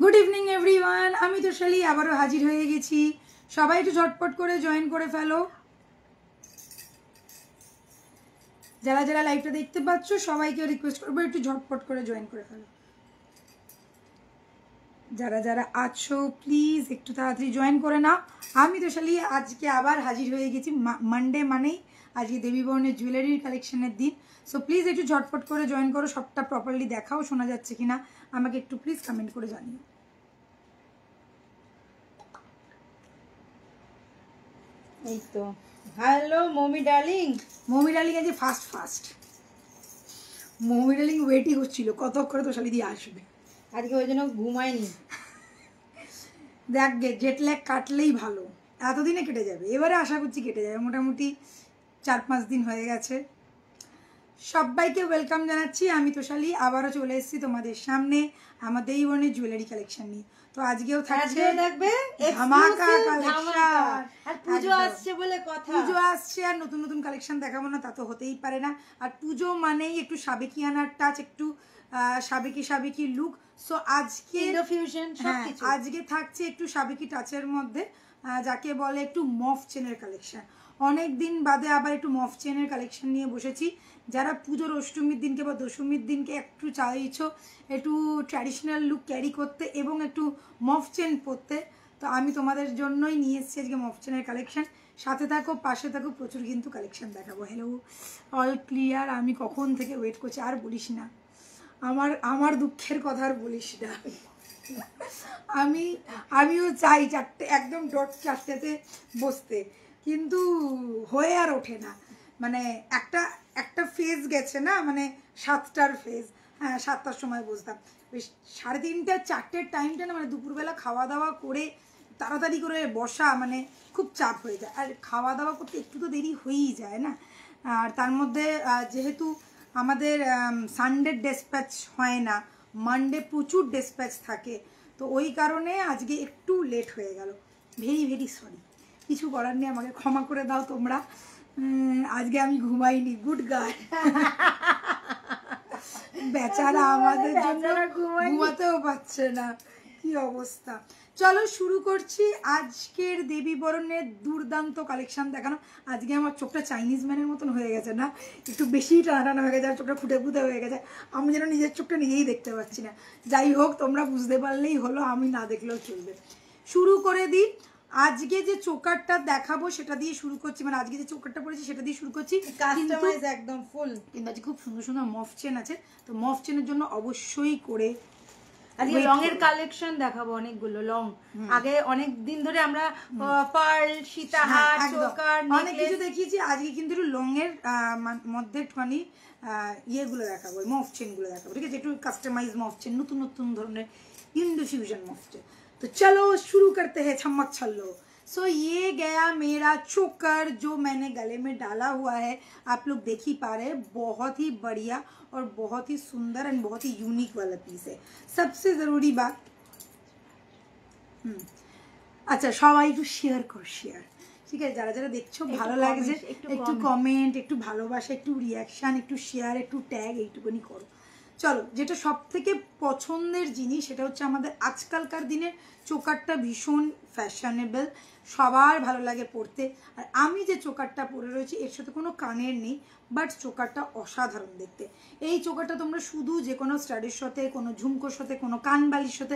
Good evening everyone, আমি তো শালি আবারও হাজির হয়ে গেছি। সবাই একটু ঝটপট করে জয়েন করে ফেলো। যারা যারা লাইভটা দেখতে পাচ্ছ সবাইকে রিকোয়েস্ট করবো একটু ঝটপট করে জয়েন করে ফেলো। যারা যারা আছো প্লিজ একটু তাড়াতাড়ি জয়েন করে নাও। আমি তো শালি আজকে আবার হাজির হয়ে গেছি। মানডে মানেই আজকে দেবীবর্ণের জুয়েলারির কালেকশনের দিন। সো প্লিজ একটু ঝটপট করে জয়েন করো। সবটা প্রপারলি দেখাও, শোনা যাচ্ছে কিনা আমাকে একটু প্লিজ কমেন্ট করে জানিও। এই তো hello mummy darling. Mummy darling আজকে ফার্স্ট মমি ডার্লিং ওয়েটই হচ্ছিল কতক্ষণ তো শালি দিয়ে আসবে। আজকে ওই জন্য ঘুমায়নি। দেখ গে জেট ল্যাগ কাটলেই ভালো, এতদিনে কেটে যাবে। এবারে আশা করছি কেটে যাবে, মোটামুটি 4-5 দিন হয়ে গেছে। সবাইকে ওয়েলকাম জানাচ্ছি। আমি তোশালি আবারও চলে এসেছি তোমাদের সামনে আমার দেবীবর্ণের জুয়েলারি কালেকশন নিয়ে। তো আজকেও থাকছে দেখবে ধামাকা কালেকশন। আর পুজো আসছে বলে কথা, পুজো আসছে আর নতুন নতুন কালেকশন দেখাবো না তা তো হতেই পারে না। আর পুজো মানেই একটু সাবেকিয়ানার টাচ, একটু সাবেকি লুক। সো আজকে আজকে থাকছে একটু সাবেকি টাচের মধ্যে, যাকে বলে একটু মফ চেনের কালেকশন। অনেক দিন বাদে আবার একটু মফ চেনের কালেকশন নিয়ে বসেছি। যারা পুজোর অষ্টমীর দিনকে বা দশমীর দিনকে একটু চাইছো একটু ট্র্যাডিশনাল লুক ক্যারি করতে এবং একটু মফ চেন পরতে, তো আমি তোমাদের জন্যই নিয়ে এসেছি আজকে মফ চেনের কালেকশন। সাথে থাকো, পাশে থাকো, প্রচুর কিন্তু কালেকশন দেখাবো। Hello all clear. আমি কখন থেকে ওয়েট করছি, আর বলিস না আমার দুঃখের কথা আর বলিস না। আমিও চাই একদম ডট 4টেতে বসতে, কিন্তু হয়ে আর ওঠে না। মানে একটা ফেজ গেছে না, মানে 7টার ফেজ। হ্যাঁ 7টার সময় বসতাম, বেশ 3:30 4টের টাইমটা না, মানে দুপুরবেলা খাওয়া দাওয়া করে তাড়াতাড়ি করে বসা মানে খুব চাপ হয়ে যায়। আর খাওয়া দাওয়া করতে একটু তো দেরি হয়েই যায় না। আর তার মধ্যে যেহেতু আমাদের সানডে ডেসপ্যাচ হয় না, মানডে প্রচুর ডেসপ্যাচ থাকে, তো ওই কারণে আজকে একটু লেট হয়ে গেল। ভেরি সরি, কিছু করার নেই, আমাকে ক্ষমা করে দাও তোমরা। আজকে আমি ঘুমাইনি, গুড গার্ল। বেচারা আমাদের জন্য ঘুমাতেও পারছে না, কি অবস্থা। চলো শুরু করছি আজকের দেবীবরণের দুর্দান্ত কালেকশন দেখানো। আজকে আমার চোখটা চাইনিজ ম্যানের মতন হয়ে গেছে না, একটু বেশি টানা হয়ে গেছে, আর চোখটা ফুটে হয়ে গেছে। আমি যেন নিজের চোখটা নিজেই দেখতে পাচ্ছি না। যাই হোক, তোমরা বুঝতে পারলেই হলো, আমি না দেখলেও চলবে। শুরু করে দিই। আজকে যে চোকারটা দেখাবো সেটা দিয়ে শুরু করছি, মানে আজকে যে চোকারটা পড়েছি সেটা দিয়ে শুরু করছি। কাস্টমাইজ একদম ফুল। কিন্তু আজকে খুব সুন্দর সুন্দর মফ চেন আছে, তো মফ চেনের জন্য অবশ্যই করে আজকে লংয়ের কালেকশন দেখাবো অনেকগুলো লং। আগে অনেক দিন ধরে আমরা পার্ল, সীতাহার, চোকার অনেক কিছু দেখিয়েছি। আজকে কিন্তু একটু লংয়ের মধ্যে একটুখানি ইয়েগুলো দেখাবো, মফ চেনগুলো দেখাবো, ঠিক আছে? একটু কাস্টমাইজ মফ চেন, নতুন নতুন ধরনের ইন্ডো ফিউশন মফ চেন। तो चलो शुरू करते हैं छमक छल्लो। सो ये गया मेरा चोकर जो मैंने गले में डाला हुआ है, आप लोग देख ही पा रहे हैं। बहुत ही बढ़िया और बहुत ही सुंदर एंड बहुत ही यूनिक वाला पीस है। सबसे ज़रूरी बात, अच्छा সবাই একটু শেয়ার কর, শেয়ার, ঠিক আছে? যারা যারা দেখছো ভালো লাগছে একটু কমেন্ট, একটু ভালোবাসা, একটু রিয়াকশান, একটু শেয়ার, একটু ট্যাগ, এইটুকুনি করো। চলো, যেটা সব থেকে পছন্দের জিনিস সেটা হচ্ছে আমাদের আজকালকার দিনের চোকারটা ভীষণ ফ্যাশনেবল, সবার ভালো লাগে পরতে। আর আমি যে চোকারটা পরে রয়েছি এর সাথে কোনো কানের নেই, বাট চোকারটা অসাধারণ দেখতে। এই চোকারটা তোমরা শুধু যে কোনো স্টাডের সাথে, কোনো ঝুমকোর সাথে, কোনো কানবালির সাথে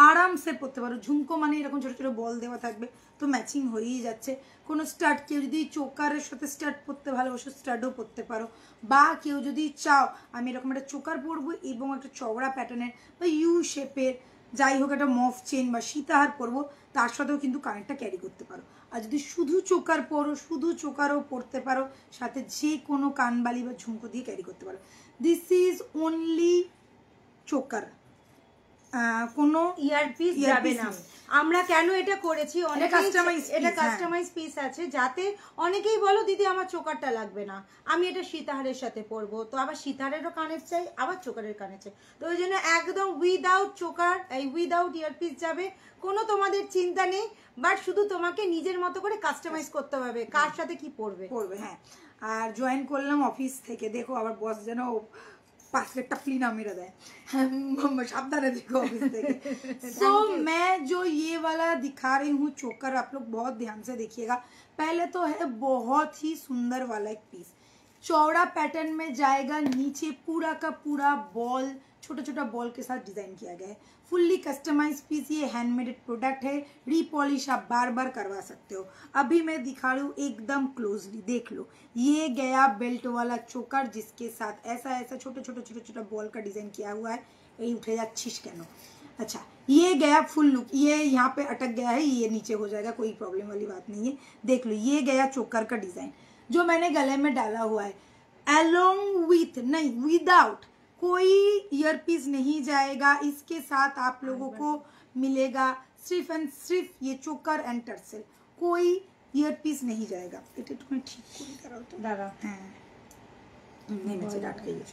আরামসে পরতে পারো। ঝুমকো মানে এরকম ছোটো ছোটো বল দেওয়া থাকবে, তো ম্যাচিং হয়েই যাচ্ছে। কোনো স্টাড, কেউ যদি চোকারের সাথে স্টাড পরতে ভালোবাসো স্টাডও পরতে পারো, বা কেউ যদি চাও আমি এরকম একটা চোকার পরবো এবং একটা চওড়া প্যাটার্নের বা ইউ শেপের, যাই হোক, একটা মফ চেন বা সীতাহার পরবো, তার সাথেও কিন্তু কানেরটা ক্যারি করতে পারো। আর যদি শুধু চোকার পরো, শুধু চোকারও পরতে পারো, সাথে যে কোনো কানবালি বা ঝুমকো দিয়ে ক্যারি করতে পারো। দিস ইজ অনলি চোকার, কোনো ইয়ারপিস যাবে না। আমরা কেন এটা করেছি, এটা কাস্টমাইজ পিস আছে, যাতে অনেকেই বলো দিদি আমার চোকারটা লাগবে না, আমি এটা সীতাহারের সাথে পরবো, তো আবার সীতাহারেরও কানের চাই, আবার চোকারের কানের চাই, তো ওই জন্য একদম উইদাউট চোকার, উইদাউট ইয়ারপিস যাবে, কোনো তোমাদের চিন্তা নেই। বাট শুধু তোমাকে নিজের মতো করে কাস্টমাইজ করতে হবে কার সাথে কি পরবে। হ্যাঁ। আর জয়েন করলাম অফিস থেকে, দেখো আবার বস যেন पास के टपली ना मेरा दे सावधान देखो सो मैं जो ये वाला दिखा रही हूँ चोकर, आप लोग बहुत ध्यान से देखिएगा। पहले तो है बहुत ही सुंदर वाला एक पीस, चौड़ा पैटर्न में जाएगा, नीचे पूरा का पूरा बॉल, छोटा छोटा बॉल के साथ डिजाइन किया गया है। फुल्ली कस्टमाइज पीस, ये हैंडमेड प्रोडक्ट है, रीपॉलिश आप बार बार करवा सकते हो। अभी मैं दिखा रही हूँ एकदम क्लोजली, देख लो। ये गया बेल्ट वाला चोकर जिसके साथ ऐसा ऐसा छोटे छोटे छोटे छोटा बॉल का डिजाइन किया हुआ है। यही उठे जा छिश कहनो। अच्छा, ये गया फुल लुक, ये यहाँ पे अटक गया है, ये नीचे हो जाएगा, कोई प्रॉब्लम वाली बात नहीं है। देख लो, ये गया चोकर का डिजाइन जो मैंने गले में डाला हुआ है। अलोंग विथ नहीं, विदाउट कोई ईयरपीस नहीं जाएगा। इसके साथ आप लोगों को मिलेगा सिर्फ एंड सिर्फ ये चोकर एंड टर्सल, कोई ईयरपीस नहीं जाएगा। এটা তুমি ঠিক করে দাও তো দাদা। হ্যাঁ, नहीं मुझे डांट गई है।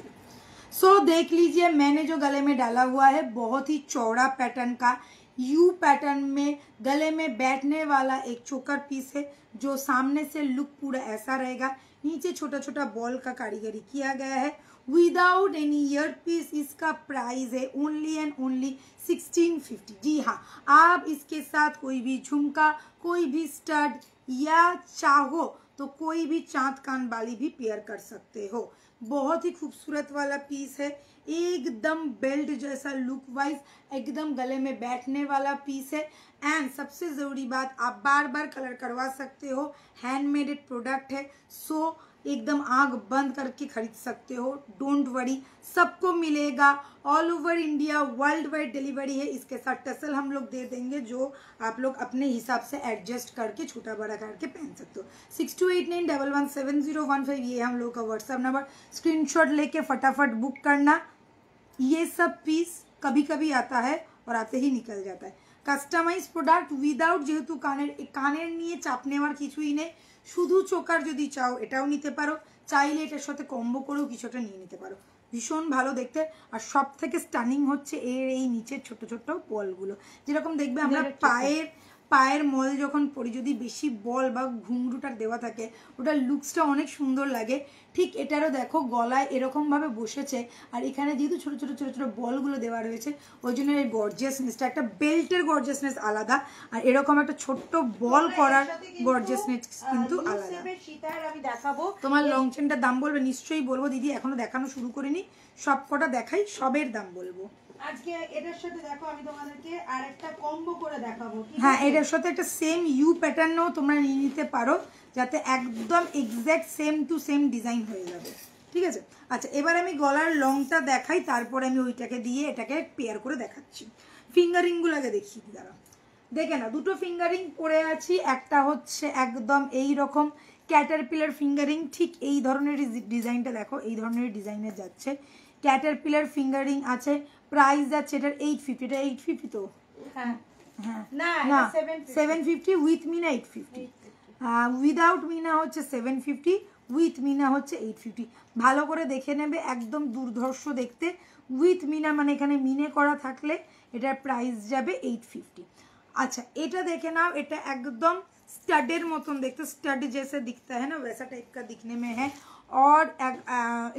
सो देख लीजिए, मैंने जो गले में डाला हुआ है बहुत ही चौड़ा पैटर्न का यू पैटर्न में गले में बैठने वाला एक चोकर पीस है, जो सामने से लुक पूरा ऐसा रहेगा। नीचे छोटा छोटा बॉल का कारीगरी किया गया है विदाउट एनी ईयर पीस। इसका प्राइस है ओनली एंड ओनली 1650। जी हाँ, आप इसके साथ कोई भी झुमका, कोई भी स्टड या चाहो तो कोई भी चांद कान वाली भी पेयर कर सकते हो। बहुत ही खूबसूरत वाला पीस है, एकदम बेल्ट जैसा लुक वाइज, एकदम गले में बैठने वाला पीस है। एंड सबसे ज़रूरी बात, आप बार बार कलर करवा सकते हो, हैंडमेड प्रोडक्ट है। सो एकदम आंख बंद करके खरीद सकते हो, डोंट वरी, सबको मिलेगा। All over India world wide delivery है। इसके साथ टसल हम लोग दे देंगे, जो आप लोग अपने हिसाब से एडजस्ट करके छोटा बड़ा करके पहन सकते हो। 6289117015 ये हम लोग का व्हाट्सएप नंबर। स्क्रीनशॉट लेके फटाफट बुक करना। ये सब पीस कभी कभी आता है और आते ही निकल जाता है। কাস্টমাইজ প্রোডাক্ট উইদাউট, যেহেতু কানের নিয়ে চাপ নেওয়ার কিছুই নেই। শুধু চোকার যদি চাও এটাও নিতে পারো, চাইলে এটার সাথে কম্বো করেও কিছুটা নিয়ে নিতে পারো। ভীষণ ভালো দেখতে। আর সব থেকে স্টানিং হচ্ছে এর এই নিচের ছোট ছোট বলগুলো, যেরকম দেখবে আমরা পায়ের মল যখন পরি, যদি বেশি বল বা ঘুংরুটা দেওয়া থাকে ওটার লুকসটা অনেক সুন্দর লাগে। ঠিক এটারও দেখো গলায় এরকমভাবে বসেছে, আর এখানে যেহেতু ছোট ছোট ছোট ছোট বলগুলো দেওয়া রয়েছে ওই জন্য এই গর্জিয়াসনেসটা, একটা বেল্টের গর্জিয়াসনেস আলাদা, আর এরকম একটা ছোট্ট বল করার গর্জিয়াসনেস কিন্তু আলাদা। আমি দেখাবো তোমার লং চেনটার দাম বলবে? নিশ্চয়ই বলবো দিদি, এখনো দেখানো শুরু করিনি, সব কটা দেখাই, সবের দাম বলবো। আজকে এটার সাথে দেখো আমি তোমাদেরকে আরেকটা কম্বো করে দেখাবো। হ্যাঁ, এটার সাথে একটা সেম ইউ প্যাটার্নও তোমরা নিয়ে নিতে পারো, যাতে একদম exact same to same design হয়ে যাবে। ঠিক আছে, আচ্ছা এবার আমি গলার লংটা দেখাই, তারপরে আমি ওইটাকে দিয়ে এটাকে পেয়ার করে দেখাচ্ছি। ফিঙ্গারিংগুলোকে দেখিয়ে দিই, দাঁড়া দেখে না। দুটো ফিঙ্গারিং পরে আছি, একটা হচ্ছে একদম এই রকম ক্যাটারপিলার ফিঙ্গারিং, ঠিক এই ধরনের ডিজাইনটা দেখো, এই ধরনের ডিজাইনের যাচ্ছে। ক্যাটারপিলার ফিঙ্গারিং আছে, প্রাইস যাচ্ছে এটার 850। এটা 850 তো? হ্যাঁ হ্যাঁ না, না, 750 উইথ মিনা 850, উইদাউট মিনা হচ্ছে 750, উইথ মিনা হচ্ছে 850। ভালো করে দেখে নেবে, একদম দুর্ধর্ষ দেখতে। উইথ মিনা মানে এখানে মিনে করা থাকলে এটার প্রাইস যাবে 850। अच्छा এটা দেখে নাও, এটা একদম স্টাডের মতন দেখতে, স্টাড जैसे दिखता है ना वैसा टाइप का दिखने में है। और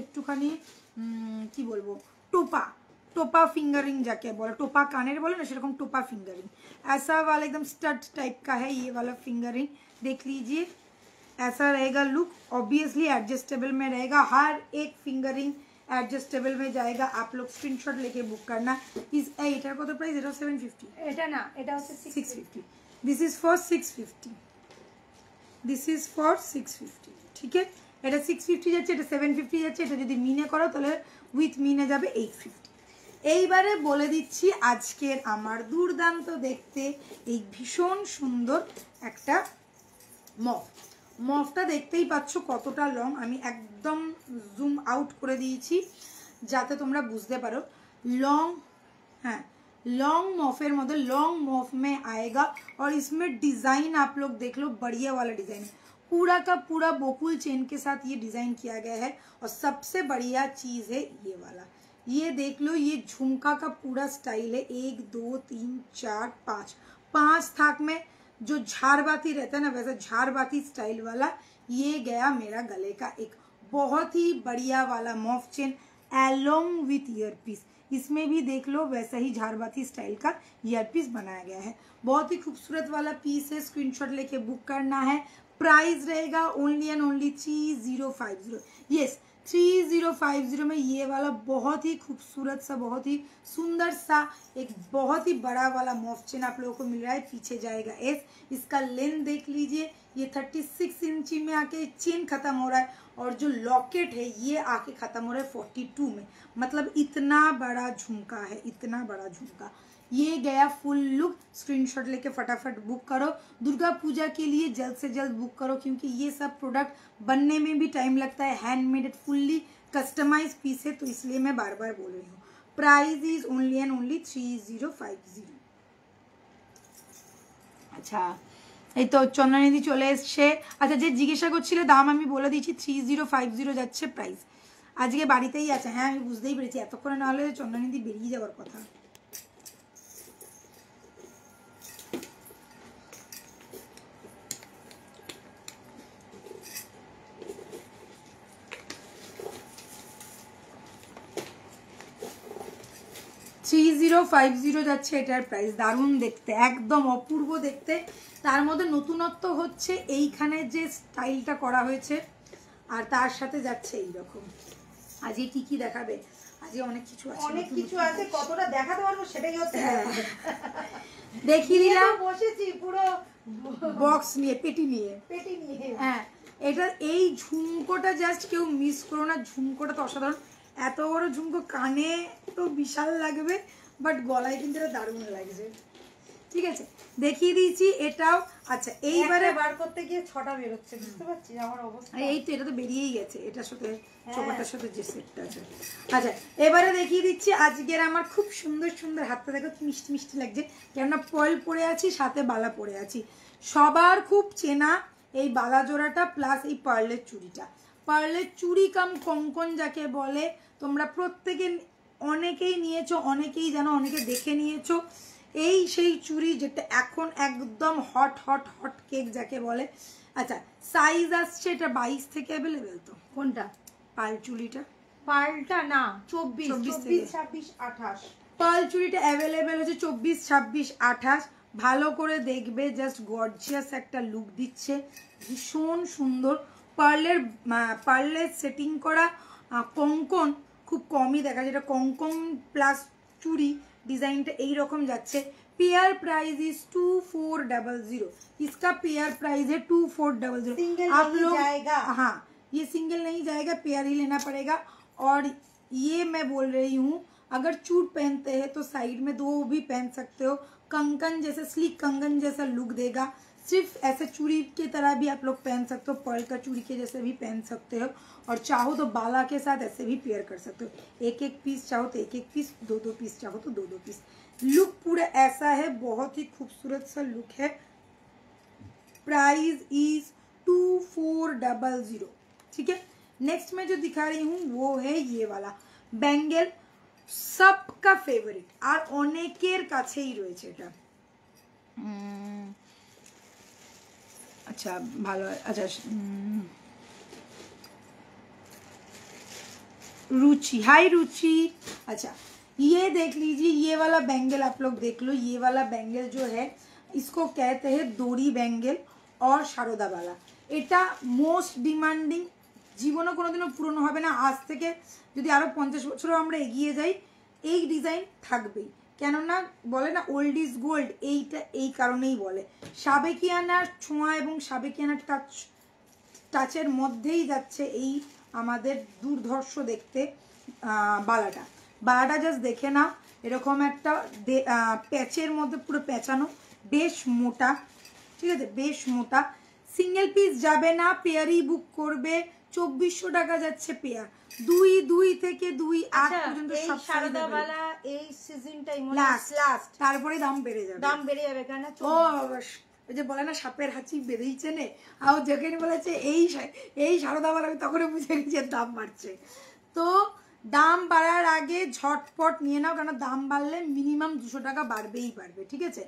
একটুখানি কি বলবো, টোপা टोपा फिंगरिंग जाके बोला, टोपा कानेर बोले ना सेरकम टोपा फिंगरिंग, ऐसा वाला एकदम स्टड टाइप का है ये वाला फिंगरिंग। देख लीजिए ऐसा रहेगा लुक, ऑब्वियसली एडजस्टेबल में रहेगा, हर एक फिंगरिंग एडजस्टेबल में जाएगा। आप लोग स्क्रीनशॉट लेके बुक करना। इस एटार কত প্রাইস? এটা 750, এটা না, এটা হচ্ছে 650। This is for 650, this is for 650। ठीक है, এটা 650 যাচ্ছে, এটা 750 যাচ্ছে। এটা যদি মিনে করো তাহলে উইথ মিনে যাবে 850। এইবারে বলে দিচ্ছি আজকের আমার দুর্দান্ত দেখতে এই ভীষণ সুন্দর একটা মফ। মফটা দেখতেই পাচ্ছ কতটা লং, আমি একদম জুম আউট করে দিয়েছি যাতে তোমরা বুঝতে পারো। लॉन्ग, हाँ लॉन्ग मॉफेर मध्य लॉन्ग मॉफ में आएगा। और इसमें डिज़ाइन आप लोग देख लो, बढ़िया वाला डिज़ाइन है, पूरा का पूरा बोकुल चेन के साथ ये डिज़ाइन किया गया है। और सबसे बढ़िया चीज़ है ये वाला, ये देख लो, ये झुमका का पूरा स्टाइल है। 1 2 3 4 5 थाक में जो झारबाती रहता है ना, वैसा झारबाती स्टाइल वाला ये गया मेरा गले का एक बहुत ही बढ़िया वाला मॉफ chain. Along with ear piece. इसमें भी देख लो वैसा ही झारबाती स्टाइल का ईयर पीस बनाया गया है। बहुत ही खूबसूरत वाला पीस है, स्क्रीनशॉट लेके बुक करना है। प्राइस रहेगा ओनली एंड ओनली 3050। यस 3050 में ये वाला बहुत ही खूबसूरत सा, बहुत ही सुंदर सा, एक बहुत ही बड़ा वाला मॉफ चेन आप लोगों को मिल रहा है। पीछे जाएगा एस। इसका लेंथ देख लीजिए, ये 36 इंची में आके चेन खत्म हो रहा है और जो लॉकेट है ये आके खत्म हो रहा है 42 में। मतलब इतना बड़ा झुमका है, इतना बड़ा झुमका। ये गया फुल लुक। स्क्रीनशॉट लेके फटाफट बुक करो। दुर्गा पूजा के लिए जल्द से जल्द बुक करो, क्योंकि ये सब प्रोडक्ट बनने में भी टाइम लगता है। हैंडमेड फुल्ली कस्टमाइज पीस है, तो इसलिए मैं बार बार बोल रही हूँ। Price is only and only 3050। আচ্ছা এই তো চন্দনিদি চলে এসছে। আচ্ছা যে জিজ্ঞাসা করছিল দাম আমি বলে দিচ্ছি, 3050 যাচ্ছে প্রাইস। আজকে বাড়িতেই আছে। হ্যাঁ আমি বুঝতেই পেরেছি, এতক্ষণে না হলে চন্দনিদি বেরিয়ে যাওয়ার কথা। $3050 যাচ্ছে এটার প্রাইস। দারুণ দেখতে, একদম অপূর্ব দেখতে। তার মধ্যে নতুনত্ব হচ্ছে এইখানে যে স্টাইলটা করা হয়েছে, আর তার সাথে যাচ্ছে এইরকম। আজকে কি কি দেখাবে? আজকে অনেক কিছু আছে, অনেক কিছু আছে, কতটা দেখাতে পারবো সেটাই হচ্ছে। দেখিয়ে দিলাম বসেছি পুরো বক্স নিয়ে, পেটি নিয়ে। হ্যাঁ এটা এই ঝুমকোটা জাস্ট কেউ মিস করো না। ঝুমকোটা তো অসাধারণ। এত বড় ঝুমকো কানে তো বিশাল লাগবে, বাট গলায় কিন্তু এটা দারুণ লাগছে। ঠিক আছে দেখিয়ে দিয়েছি এটাও। আচ্ছা এইবারে বার করতে গিয়ে 6টা বেরোচ্ছে, বুঝতে পারছি আমার অবস্থা। এই তো এটা তো বেরিয়েই গেছে, এটার সাথে চোখটার সাথে যে সেটটা আছে। আচ্ছা এবারে দেখিয়ে দিচ্ছি আজকের আমার খুব সুন্দর সুন্দর হাতটা দেখো কি মিষ্টি মিষ্টি লাগছে, কেননা পয়েল পরে আছি, সাথে বালা পরে আছি। সবার খুব চেনা এই বালা জোড়াটা প্লাস এই পার্লের চুড়িটা। পার্লের চুড়ি কাম কঙ্কন যাকে বলে, তোমরা প্রত্যেকে অনেকেই নিয়েছো, অনেকেই জানো, অনেকে দেখে নিয়েছো। এই সেই চুড়ি যেটা এখন একদম হট হট হট কেক যাকে বলে। আচ্ছা সাইজ আসছে এটা 22 থেকে অ্যাভেলেবেল। তো কোনটা পার্ল চুড়িটা? পার্লটা না 24, 26, 28। পার্ল চুড়িটা অ্যাভেলেবেল হচ্ছে 24, 26, 28। ভালো করে দেখবে, জাস্ট গর্জিয়াস একটা লুক দিচ্ছে, ভীষণ সুন্দর। পার্লের সেটিং করা কঙ্কন খুব কমই দেখা যায়। এটা কঙ্কন প্লাস চুড়ি डिजाइन यही रकम जाच्छे। Pair price is 2400। इसका पेयर प्राइस है 2400। आप लोग जाएगा, हाँ ये सिंगल नहीं जाएगा, पेयर ही लेना पड़ेगा। और ये मैं बोल रही हूँ अगर चूड़ पहनते हैं तो साइड में 2 भी पहन सकते हो। कंगन जैसे स्लीक कंगन जैसा लुक देगा। सिर्फ ऐसे चूड़ी की तरह भी आप लोग पहन सकते हो, पर्ल का चूड़ी के जैसे भी पहन सकते हो, और चाहो तो बाला के साथ ऐसे भी पेयर कर सकते हो। 1-1 पीस चाहो तो 1-1 पीस, 2-2 पीस चाहो तो 2-2 पीस। लुक पूरा ऐसा है, बहुत ही खूबसूरत सा लुक है। Price is 2400। ठीक है नेक्स्ट मैं जो दिखा रही हूँ वो है ये वाला बैंगल, सबका फेवरेट और অনেকের কাছেই রয়েছে এটা। अच्छा ভালো। अच्छा रुचि, हाय रुचि। अच्छा ये देख लीजिए, ये वाला बैंगल आप लोग देख लो। ये वाला बैंगल जो है इसको कहते हैं दोड़ी बैंगल और शारदा वाला। এটা মোস্ট ডিমান্ডিং, জীবনে কোনোদিনও পুরনো হবে না। আজ থেকে যদি আরো 50 বছরও আমরা এগিয়ে যাই এই ডিজাইন থাকবেই, কেননা বলে না ওল্ড ইজ গোল্ড। এইটা এই কারণেই বলে। সাবেকিয়ানার ছোঁয়া এবং সাবেকিয়ানার টাচের মধ্যেই যাচ্ছে এই আমাদের দুর্ধর্ষ দেখতে বালাটা। বালাটা জাস্ট দেখে না, এরকম একটা প্যাচের মধ্যে পুরো পেঁচানো, বেশ মোটা। ঠিক আছে বেশ মোটা। সিঙ্গেল পিস যাবে না, পেয়ারই বুক করবে। 2400 টাকা যাচ্ছে পেয়ার। 2 থেকে 2.8 পর্যন্ত সব শারদা वाला এই সিজনটাই লাস্ট, তারপরে দাম বেড়ে যাবে। দাম বেড়ে যাবে কেন? ও ওই যে বলে না সাপের হাঁচি বেঁধেইছে নে, আর যখন বলেছে এই শারদা वाला, আমি তখনই বুঝে গেছি দাম বাড়ছে। তো দাম বাড়ার আগে ঝটপট নিয়ে নাও, কারণ দাম বাড়লে মিনিমাম 200 টাকা বাড়বেই বাড়বে। ঠিক আছে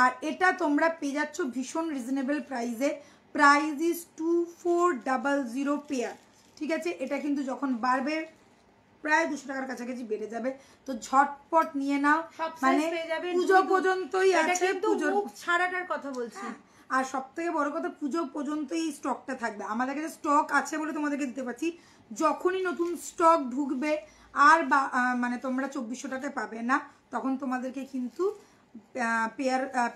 আর এটা তোমরা পেয়ে যাচ্ছ ভীষণ রিজনেবল প্রাইসে। Price is 2400 pair. ঠিক আছে এটা কিন্তু যখন বাড়বে প্রায় 200 টাকার কাছাকাছি বেড়ে যাবে। তো ঝটপট নিয়ে নাও, মানে পুজো পর্যন্তই আছে, পুজোর ছাড়াটার কথা বলছি। আর সব থেকে বড় কথা পুজো পর্যন্তই স্টকটা থাকবে। আমাদের কাছে স্টক আছে বলে তোমাদেরকে দিতে পারছি, যখনই নতুন স্টক ঢুকবে আর মানে তোমরা 2400 টাকায় পাবে না, তখন তোমাদেরকে কিন্তু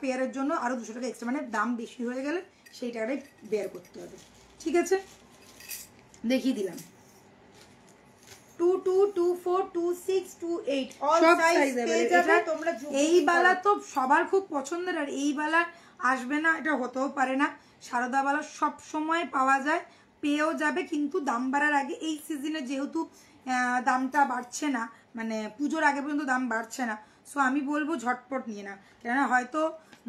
পেয়ারের জন্য আরো 200 টাকা এক্সট্রা, মানে দাম বেশি হয়ে গেলে সেই টাকাটাই বেয়ার করতে হবে। ঠিক আছে, দেখিয়ে দিলাম। 2 2 2 4 2 6 2 8 অল সাইজ পেয়ে যাবে তোমরা। এই বালা তো সবার খুব পছন্দের, আর এই বালা আসবে না এটা হতেও পারে না। সারদা বালা সব সময় পাওয়া যায়, পেয়েও যাবে, কিন্তু দাম বাড়ার আগে এই সিজনে যেহেতু দামটা বাড়ছে না, মানে পুজোর আগে পর্যন্ত দাম বাড়ছে না, সো আমি বলবো ঝটপট নিয়ে না, কেননা হয়তো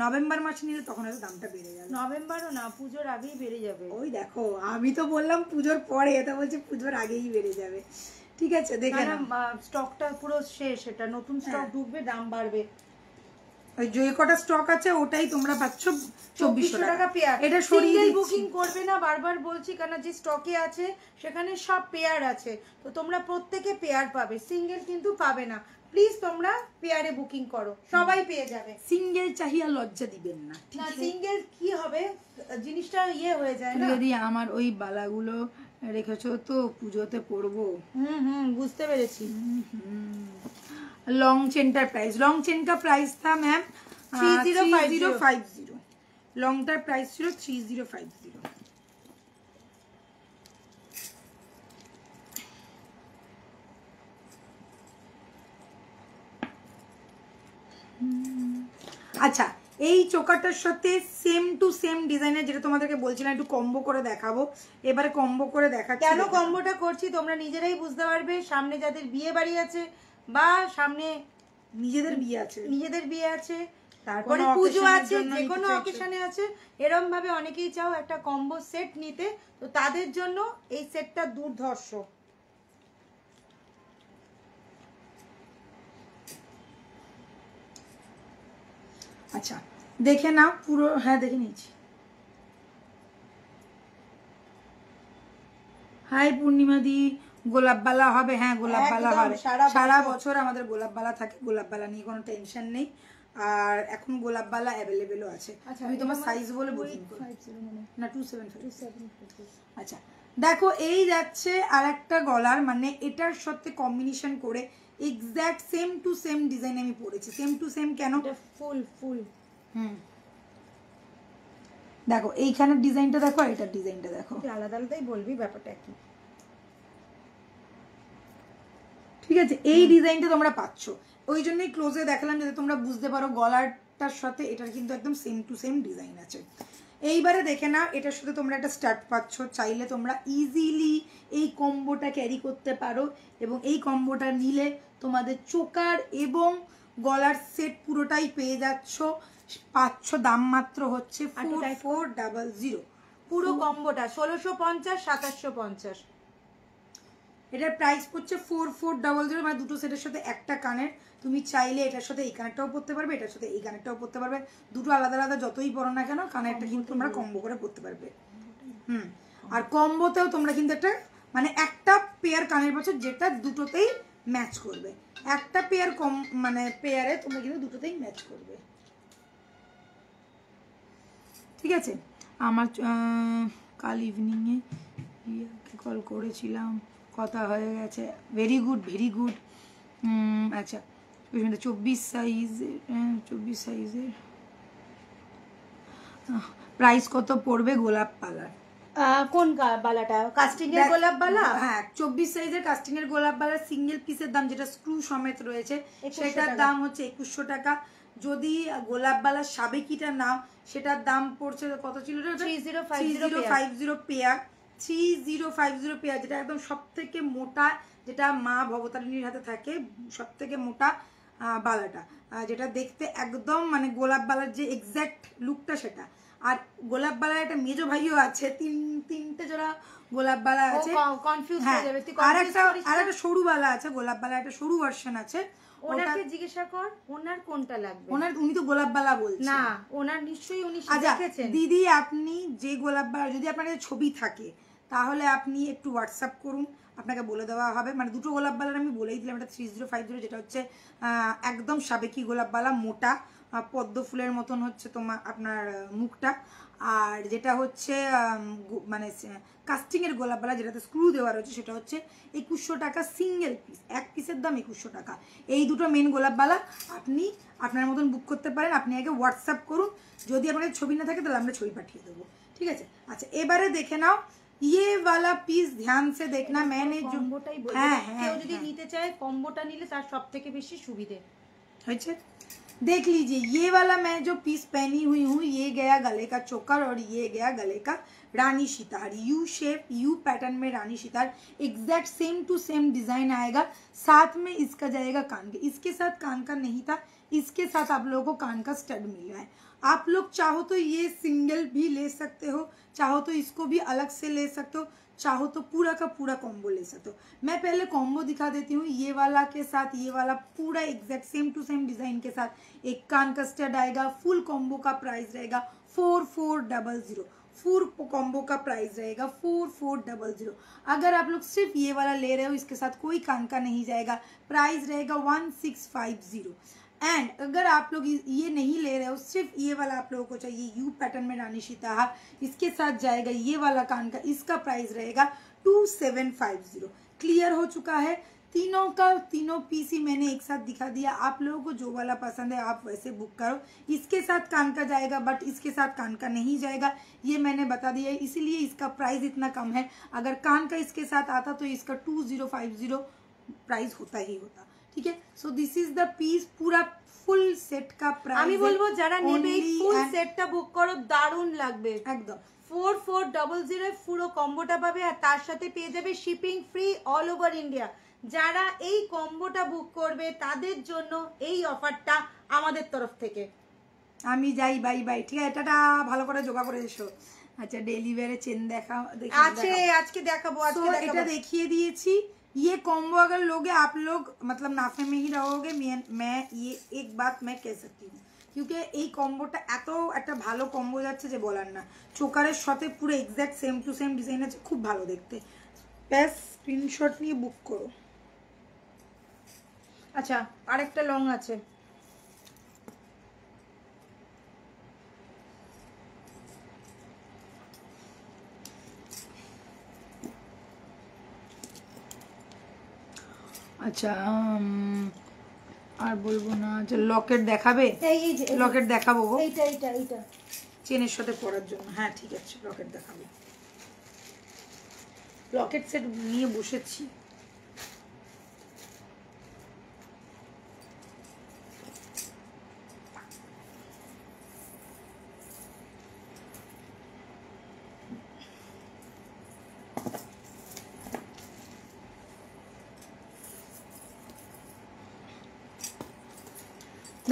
নভেম্বর মাসে নিলে তখন হয়তো দামটা বেড়ে যাবে। নভেম্বরও না, পুজোর আগেই বেড়ে যাবে। ওই দেখো, আমি তো বললাম পুজোর পরে, এটা বলছি পুজোর আগেই বেড়ে যাবে। ঠিক আছে, দেখে নাও, স্টকটা পুরো শেষ, এটা নতুন স্টক ঢুকবে, দাম বাড়বে। ওই যে কটা স্টক আছে ওটাই তোমরা পাচ্ছ 2400 টাকা পেয়ার। এটা সরিয়ে বুকিং করবে না, বারবার বলছি, কারণ যে স্টকে আছে সেখানে সব পেয়ার আছে, তো তোমরা প্রত্যেকে পেয়ার পাবে, সিঙ্গেল কিন্তু পাবে না। প্লিজ তোমরা পেয়ারে বুকিং করো, সবাই পেয়ে যাবে। সিঙ্গেল চাহিয়া লজ্জা দিবেন না। না, সিঙ্গেল কি হবে, জিনিসটা হয়ে যায় না। যদি আমার ওই বালাগুলো রেখেছো তো পুজোতে পরবো। বুঝতে পেরেছি। लॉन्ग चेन का प्राइस, लॉन्ग चेन का प्राइस था मैम 3050, लॉन्ग का प्राइस ছিল 3050। আচ্ছা, এই চোকারটার সাথে সেম টু সেম ডিজাইনের, যেটা তোমাদেরকে বলছিলাম একটু কম্বো করে দেখাবো, এবারে কম্বো করে দেখাচ্ছি। কেন কম্বোটা করছি তোমরা নিজেরাই বুঝতে পারবে। সামনে যাদের বিয়ে বাড়ি আছে বা সামনে নিজেদের বিয়ে আছে, তারপরে পুজো আছে, যে কোনো অকেশনে আছে, এরকম ভাবে অনেকেই চাও একটা কম্বো সেট নিতে, তো তাদের জন্য এই সেটটা দুর্ধর্ষ। আচ্ছা দেখে নাও পুরো, হ্যাঁ দেখে নিয়েছি। হাই পূর্ণিমা দি, গোলাপ বালা হবে? হ্যাঁ গোলাপ বালা হবে, সারা বছর আমাদের গোলাপ বালা থাকে, গোলাপ বালা নিয়ে কোনো টেনশন নেই। আর এখন গোলাপ বালা অ্যাভেলেবেলও আছে। আমি তোমার সাইজ বলে বুকিং করব না, 275। আচ্ছা দেখো, এই যাচ্ছে আর একটা গলার, মানে এটার সাথে কম্বিনেশন করে exact same to same design আমি পরেছি। সেম টু সেম কেন, ফুল ফুল দেখো এইখানের ডিজাইনটা দেখো, আর এটার ডিজাইনটা দেখো, আলাদা আলাদাই বলবি, ব্যাপারটা কি। ঠিক আছে, এই ডিজাইনটা তোমরা পাচ্ছ, ওই জন্যই ক্লোজে দেখালাম যাতে তোমরা বুঝতে পারো গলাটার সাথে এটার কিন্তু একদম সেম টু সেম ডিজাইন আছে। এইবারে দেখে না, এটার সাথে তোমরা একটা স্টার্ট পাচ্ছ, চাইলে তোমরা ইজিলি এই কম্বোটা ক্যারি করতে পারো, এবং এই কম্বোটা নিলে তোমাদের চোকার এবং গলার সেট পুরোটাই পেয়ে যাচ্ছ, পাচ্ছ দাম মাত্র হচ্ছে 4400। পুরো কম্বোটা 1650 2750। এটার প্রাইস পড়ছে 4400, মানে দুটো সেটের সাথে একটা কানের। তুমি চাইলে এটার সাথে এই কানেরটাও পরতে পারবে, এটার সাথে এই কানেরটাও পরতে পারবে, দুটো আলাদা আলাদা যতই পরো না কেন কানেরটা কিন্তু তোমরা কম্বো করে পরতে পারবে। আর কম্বোতেও তোমরা কিন্তু একটা, মানে একটা পেয়ার কানের পাচ্ছ যেটা দুটোতেই ম্যাচ করবে, একটা পেয়ার মানে পেয়ারে তোমরা কিন্তু দুটোতেই ম্যাচ করবে। ঠিক আছে, আমার কাল ইভিনিংয়ে কল করেছিলাম, কথা হয়ে গেছে, ভেরি গুড ভেরি গুড। আচ্ছা 24 সাইজের প্রাইস কত পড়বে গোলাপ পালার? কোন বালাটা, কাস্টিং এর গোলাপ বালা? হ্যাঁ 24 সাইজের কাস্টিং এর গোলাপ বালার সিঙ্গেল পিসের দাম, যেটা স্ক্রু সমেত রয়েছে, সেটার দাম হচ্ছে 2100 টাকা। যদি গোলাপ বালার সাবেকিটা নাও সেটার দাম পড়ছে কত ছিল, 3050 পেয়ার, 3050 পেয়ার, যেটা একদম সব থেকে মোটা, যেটা মা ভবতারিণীর হাতে থাকে সব থেকে মোটা বালাটা, যেটা দেখতে একদম মানে গোলাপ বালার যে এক্স্যাক্ট লুকটা সেটা। আর গোলাপ বালার একটা মেজো ভাইও আছে, তিনটে জোড়া গোলাপ বালা আছে, হ্যাঁ আর একটা সরু বালা আছে, গোলাপ বালা একটা সরু ভার্সন আছে। ওনাকে জিজ্ঞাসা কর ওনার কোনটা লাগবে। উনি তো গোলাপ বালা বলছেন না, ওনার নিশ্চয়ই উনি দেখেছেন। দিদি আপনি যে গোলাপ বালা, যদি আপনার ছবি থাকে তাহলে আপনি একটু হোয়াটসঅ্যাপ করুন, আপনাকে বলে দেওয়া হবে, মানে দুটো গোলাপবালার আমি বলেই দিলাম। এটা 3050, যেটা হচ্ছে একদম সাবেকি গোলাপবালা, মোটা পদ্ম ফুলের মতন হচ্ছে তোমার আপনার মুখটা, আর যেটা হচ্ছে মানে কাস্টিংয়ের গোলাপবালা যেটাতে স্ক্রু দেওয়া রয়েছে সেটা হচ্ছে 2100 টাকা সিঙ্গেল পিস, এক পিসের দাম 2100 টাকা। এই দুটো মেন গোলাপবালা আপনি আপনার মতন বুক করতে পারেন। আপনি আগে হোয়াটসঅ্যাপ করুন, যদি আপনাদের ছবি না থাকে তাহলে আমরা ছবি পাঠিয়ে দেবো, ঠিক আছে। আচ্ছা এবারে দেখে নাও ये वाला पीस, ध्यान से देखना, मैंने जो কেউ যদি নিতে চায় কম্বোটা নিলে তার সবথেকে বেশি সুবিধে হয়েছে। देख लीजिए ये वाला मैं जो पीस पहनी हुई हूँ, ये गया गले का चोकर और ये गया गले का रानी सितार, यू शेप यू पैटर्न में रानी सितार, exact same to same design आएगा। साथ में इसका जाएगा कान के, इसके साथ कान का नहीं था, इसके साथ आप लोगों को कान का स्टड मिल रहा है। आप लोग चाहो तो ये सिंगल भी ले सकते हो, चाहो तो इसको भी अलग से ले सकते हो, चाहो तो पूरा का पूरा कॉम्बो ले सकते हो। मैं पहले कॉम्बो दिखा देती हूँ, ये वाला के साथ ये वाला पूरा exact same to same design के साथ एक कान का स्टड आएगा। फुल कॉम्बो का प्राइस रहेगा 4400, फुल कॉम्बो का प्राइस रहेगा 4400। अगर आप लोग सिर्फ ये वाला ले रहे हो, इसके साथ कोई कान का नहीं जाएगा, प्राइस रहेगा 1650। एंड अगर आप लोग ये नहीं ले रहे हो, सिर्फ ये वाला आप लोगों को चाहिए यू पैटर्न में रानी सीताहार, इसके साथ जाएगा ये वाला कान का, इसका प्राइस रहेगा 2750। क्लियर हो चुका है। तीनों का तीनों पीस ही मैंने एक साथ दिखा दिया। आप लोगों को जो वाला पसंद है आप वैसे बुक करो। इसके साथ कान का जाएगा बट इसके साथ कान का नहीं जाएगा, ये मैंने बता दिया है, इसीलिए इसका प्राइस इतना कम है। अगर कान का इसके साथ आता तो इसका 2050 प्राइस होता ही होता, ठीक है। So this is the piece, पूरा ফুল সেট का प्राइस। আমি বলবো যারা নেবে ফুল সেটটা বুক করো, দারুণ লাগবে একদম। 4400 পুরো কম্বোটা পাবে, আর তার সাথে পেয়ে যাবে shipping free all over India. যারা এই কম্বোটা বুক করবে তাদের জন্য এই অফারটা আমাদের তরফ থেকে। আমি যাই, বাই বাই, ঠিক আছে, টাটা, ভালো করে জোগাড় করে এসো। আচ্ছা ডেলিভারি চেন দেখা আছে, আজকে দেখাবো, আজকে দেখাবো। এটা দেখিয়ে দিয়েছি। ये कॉम्बो अगर लोगे आप लोग मतलब नाफे में ही रहोगे। मैं ये एक बात मैं कह सकती हूँ, क्योंकि এই কম্বোটা এত একটা ভালো কম্বো যাচ্ছে যে বলার না। চোকারের সাথে পুরো exact same to same design আছে, খুব ভালো দেখতে। ব্যাস স্ক্রিনশট নিয়ে বুক করো। আচ্ছা আরেকটা লং আছে, আচ্ছা আর বলবো না। আচ্ছা লকেট দেখাবে? লকেট দেখাবো গো, এইটা এইটা এইটা চেনের সাথে পরার জন্য। হ্যাঁ ঠিক আছে, লকেট দেখাবো। লকেট সেট নিয়ে বসেছি।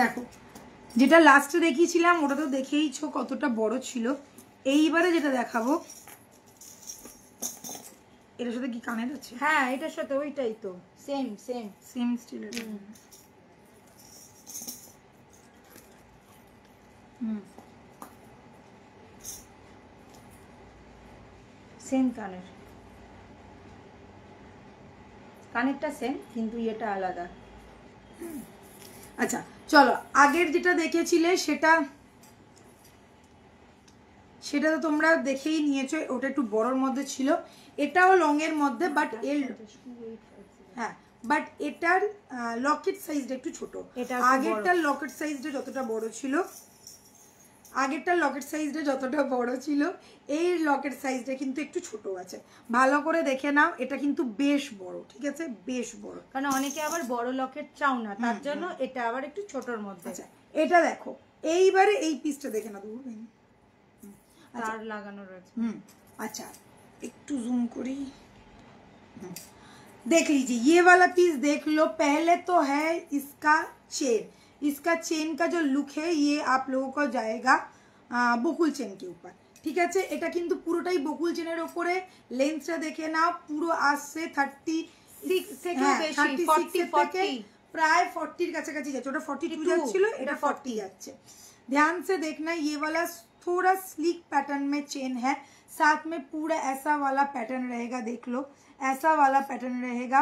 দেখো যেটা লাস্টে দেখিয়েছিলাম ওটা তো দেখেইছো কতটা বড় ছিল। এইবারে যেটা দেখাবো এটার সাথে কি কানের আছে? হ্যাঁ এটার সাথে ওইটাই তো সেম সেম সেম স্টিলের। সেম কানের, কানেরটা সেম কিন্তু এটা আলাদা। আচ্ছা চলো আগের যেটা দেখেছিলে সেটা তো তোমরা দেখেই নিয়েছো, ওটা একটু বড়র মধ্যে ছিল, এটাও লং এর মধ্যে, বাট হ্যাঁ বাট এটার লকেট সাইজটা একটু ছোট। আগেরটার লকেট সাইজটা যতটা বড় ছিল, এই লকেট সাইজটা কিন্তু একটু ছোট আছে। ভালো করে দেখে নাও, এটা কিন্তু বেশ বড়, ঠিক আছে, বেশ বড়। কারণ অনেকে আবার বড় লকেট চাও না, তার জন্য এটা আবার একটু ছোটর মধ্যে। আচ্ছা এটা দেখো, এইবারে এই পিসটা দেখে না, দূর তার লাগানো রয়েছে। अच्छा एक जूम करी, देख लीजिए ये वाला पीस देख लो। पहले तो है इसका चेन, इसका चेन का जो लुक है ये आप लोगों को जाएगा বকুল চেন के ऊपर, ঠিক আছে। এটা কিন্তু পুরোটাই বকুল চেনের উপরে। লেন্থটা দেখে নাও, পুরো আসছে 36 থেকে বেশি, 40 থেকে প্রায় 40 এর কাছাকাছি যাচ্ছে। ওটা 42 যাচ্ছিল, এটা 40 যাচ্ছে। ध्यान से देखना, ये वाला थोड़ा स्लीक पैटर्न में चेन है, साथ में पूरा ऐसा वाला पैटर्न रहेगा, देख लो ऐसा वाला पैटर्न रहेगा।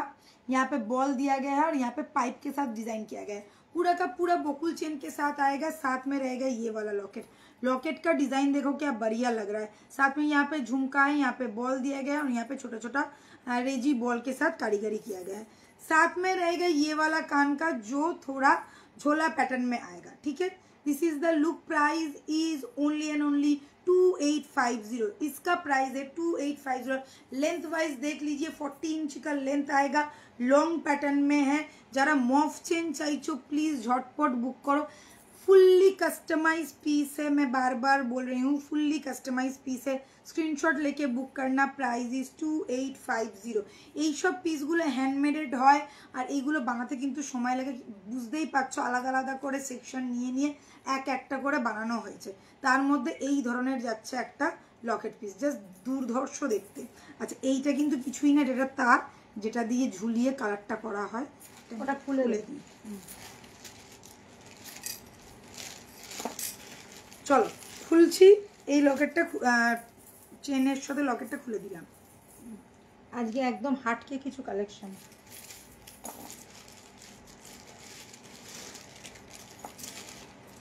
यहाँ पे बॉल दिया गया है और यहाँ पे पाइप के साथ डिजाइन किया गया है, पूरा का पूरा बोकुल चेन के साथ आएगा। साथ में रहेगा ये वाला लॉकेट, लॉकेट का डिजाइन देखो क्या बढ़िया लग रहा है। साथ में यहाँ पे झुमका है, यहाँ पे बॉल दिया गया है और यहाँ पे छोटा छोटा रेजी बॉल के साथ कारीगरी किया गया है। साथ में रहेगा ये वाला कान का जो थोड़ा झोला पैटर्न में आएगा, ठीक है। This is the look, price is only and only 2850। इसका प्राइस है 2850। लेंथ वाइज देख लीजिए 40 इंच का लेंथ आएगा, लॉन्ग पैटर्न में है। जरा मॉफ चेन चाहिए प्लीज झटपट बुक करो। फुल्ली कस्टमाइज पीस है, मैं बार बार बोल रही हूँ फुल्ली कस्टमाइज पीस है, स्क्रीनशॉट लेके बुक करना। Price is 2850। এই সব পিসগুলো হ্যান্ডমেডেড হয় আর এইগুলো বানাতে কিন্তু সময় লাগে, বুঝতেই পারছো আলাদা আলাদা করে সেকশন নিয়ে নিয়ে এক একটা করে বানানো হয়েছে। তার মধ্যে এই ধরনের যাচ্ছে একটা লকেট পিস, জাস্ট দুর্ধর্ষ দেখতে। আচ্ছা এইটা কিন্তু কিছুই না, এটা তার যেটা দিয়ে ঝুলিয়ে কালারটা করা হয়, ওটা খুলে দিই। চলো খুলছি, এই লকেটটা চেনের সাথে লকেটটা খুলে দিলাম। আজকে একদম হাটকে কিছু কালেকশন।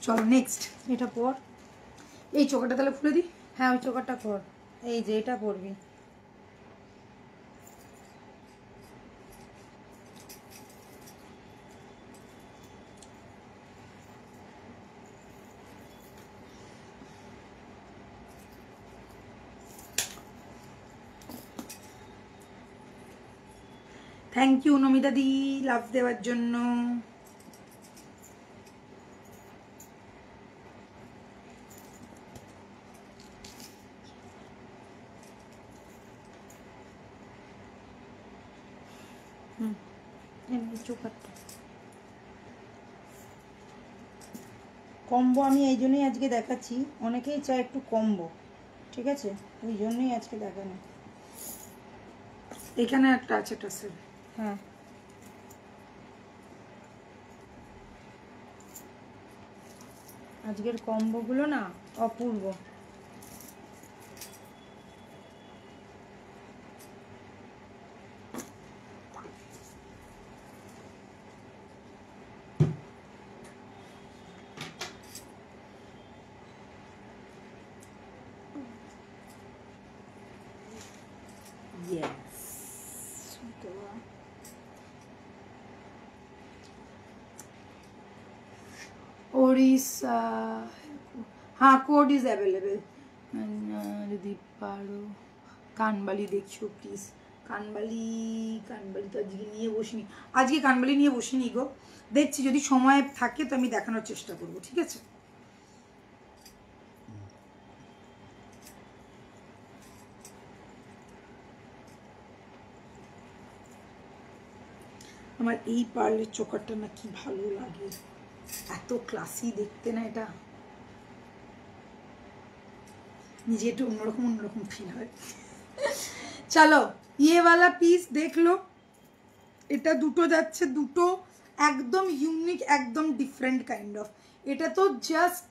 চলো নেক্সট এটা পর, এই চোকাটা তাহলে খুলে দিই। হ্যাঁ ওই চোকারটা পর, এই যে এটা পরবি। থ্যাংক ইউ নমিতা দি লাভ দেওয়ার জন্য। কম্বো আমি এই জন্যই আজকে দেখাচ্ছি, অনেকেই চায় একটু কম্বো, ঠিক আছে, ওই জন্যই আজকে দেখানো। এখানে একটা আছে টাসেল, হ্যাঁ আজকের কম্বোগুলো না অপূর্ব। ওড়িশা, হ্যাঁ কোড ইজ অ্যাভেলেবেল। যদি পারো কানবালি দেখছো প্লিজ। কানবালি তো আজকে নিয়ে বসিনি, আজকে কানবালি নিয়ে বসিনি গো, দেখছি যদি সময় থাকে তো আমি দেখানোর চেষ্টা করবো, ঠিক আছে। আমার এই পার্লের চোকারটা না কি ভালো লাগে, এত ক্লাসি দেখতে না, এটা নিজে একটু অন্যরকম ফিল হয়। চলো ये वाला পিস দেখলো, এটা দুটো যাচ্ছে, দুটো একদম ইউনিক, একদম ডিফারেন্ট কাইন্ড অফ। এটা তো জাস্ট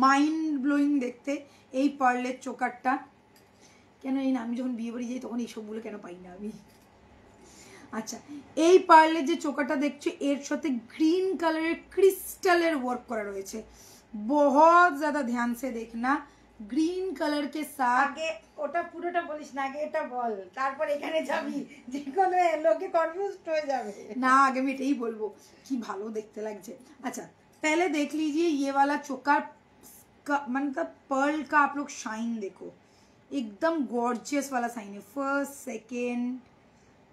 মাইন্ড ব্লোয়িং দেখতে এই পার্লের চোকারটা। কেন এই না, আমি যখন বিয়ে বাড়ি যাই তখন এইসবগুলো কেন পাই না আমি। আচ্ছা এই পার্লের যে চোকাটা দেখছো এর সাথে গ্রিন কালারের ক্রিস্টালের ওয়ার্ক করা রয়েছে, बहुत ज्यादा ध्यान से देखना। গ্রিন কালার কে সাথ, আগে ওটা পুরোটা বলিস না, আগে এটা বল, তারপর এখানে যাবি, যে কোনো লোকে কনফিউজড হয়ে যাবে। না আগে আমি এটাই বলবো, কি ভালো দেখতে লাগছে। अच्छा पहले देख लीजिए ये वाला चोकर का, मतलब पर्ल का आप लोग शाइन देखो, एकदम गॉर्जियस वाला शाइन है। First second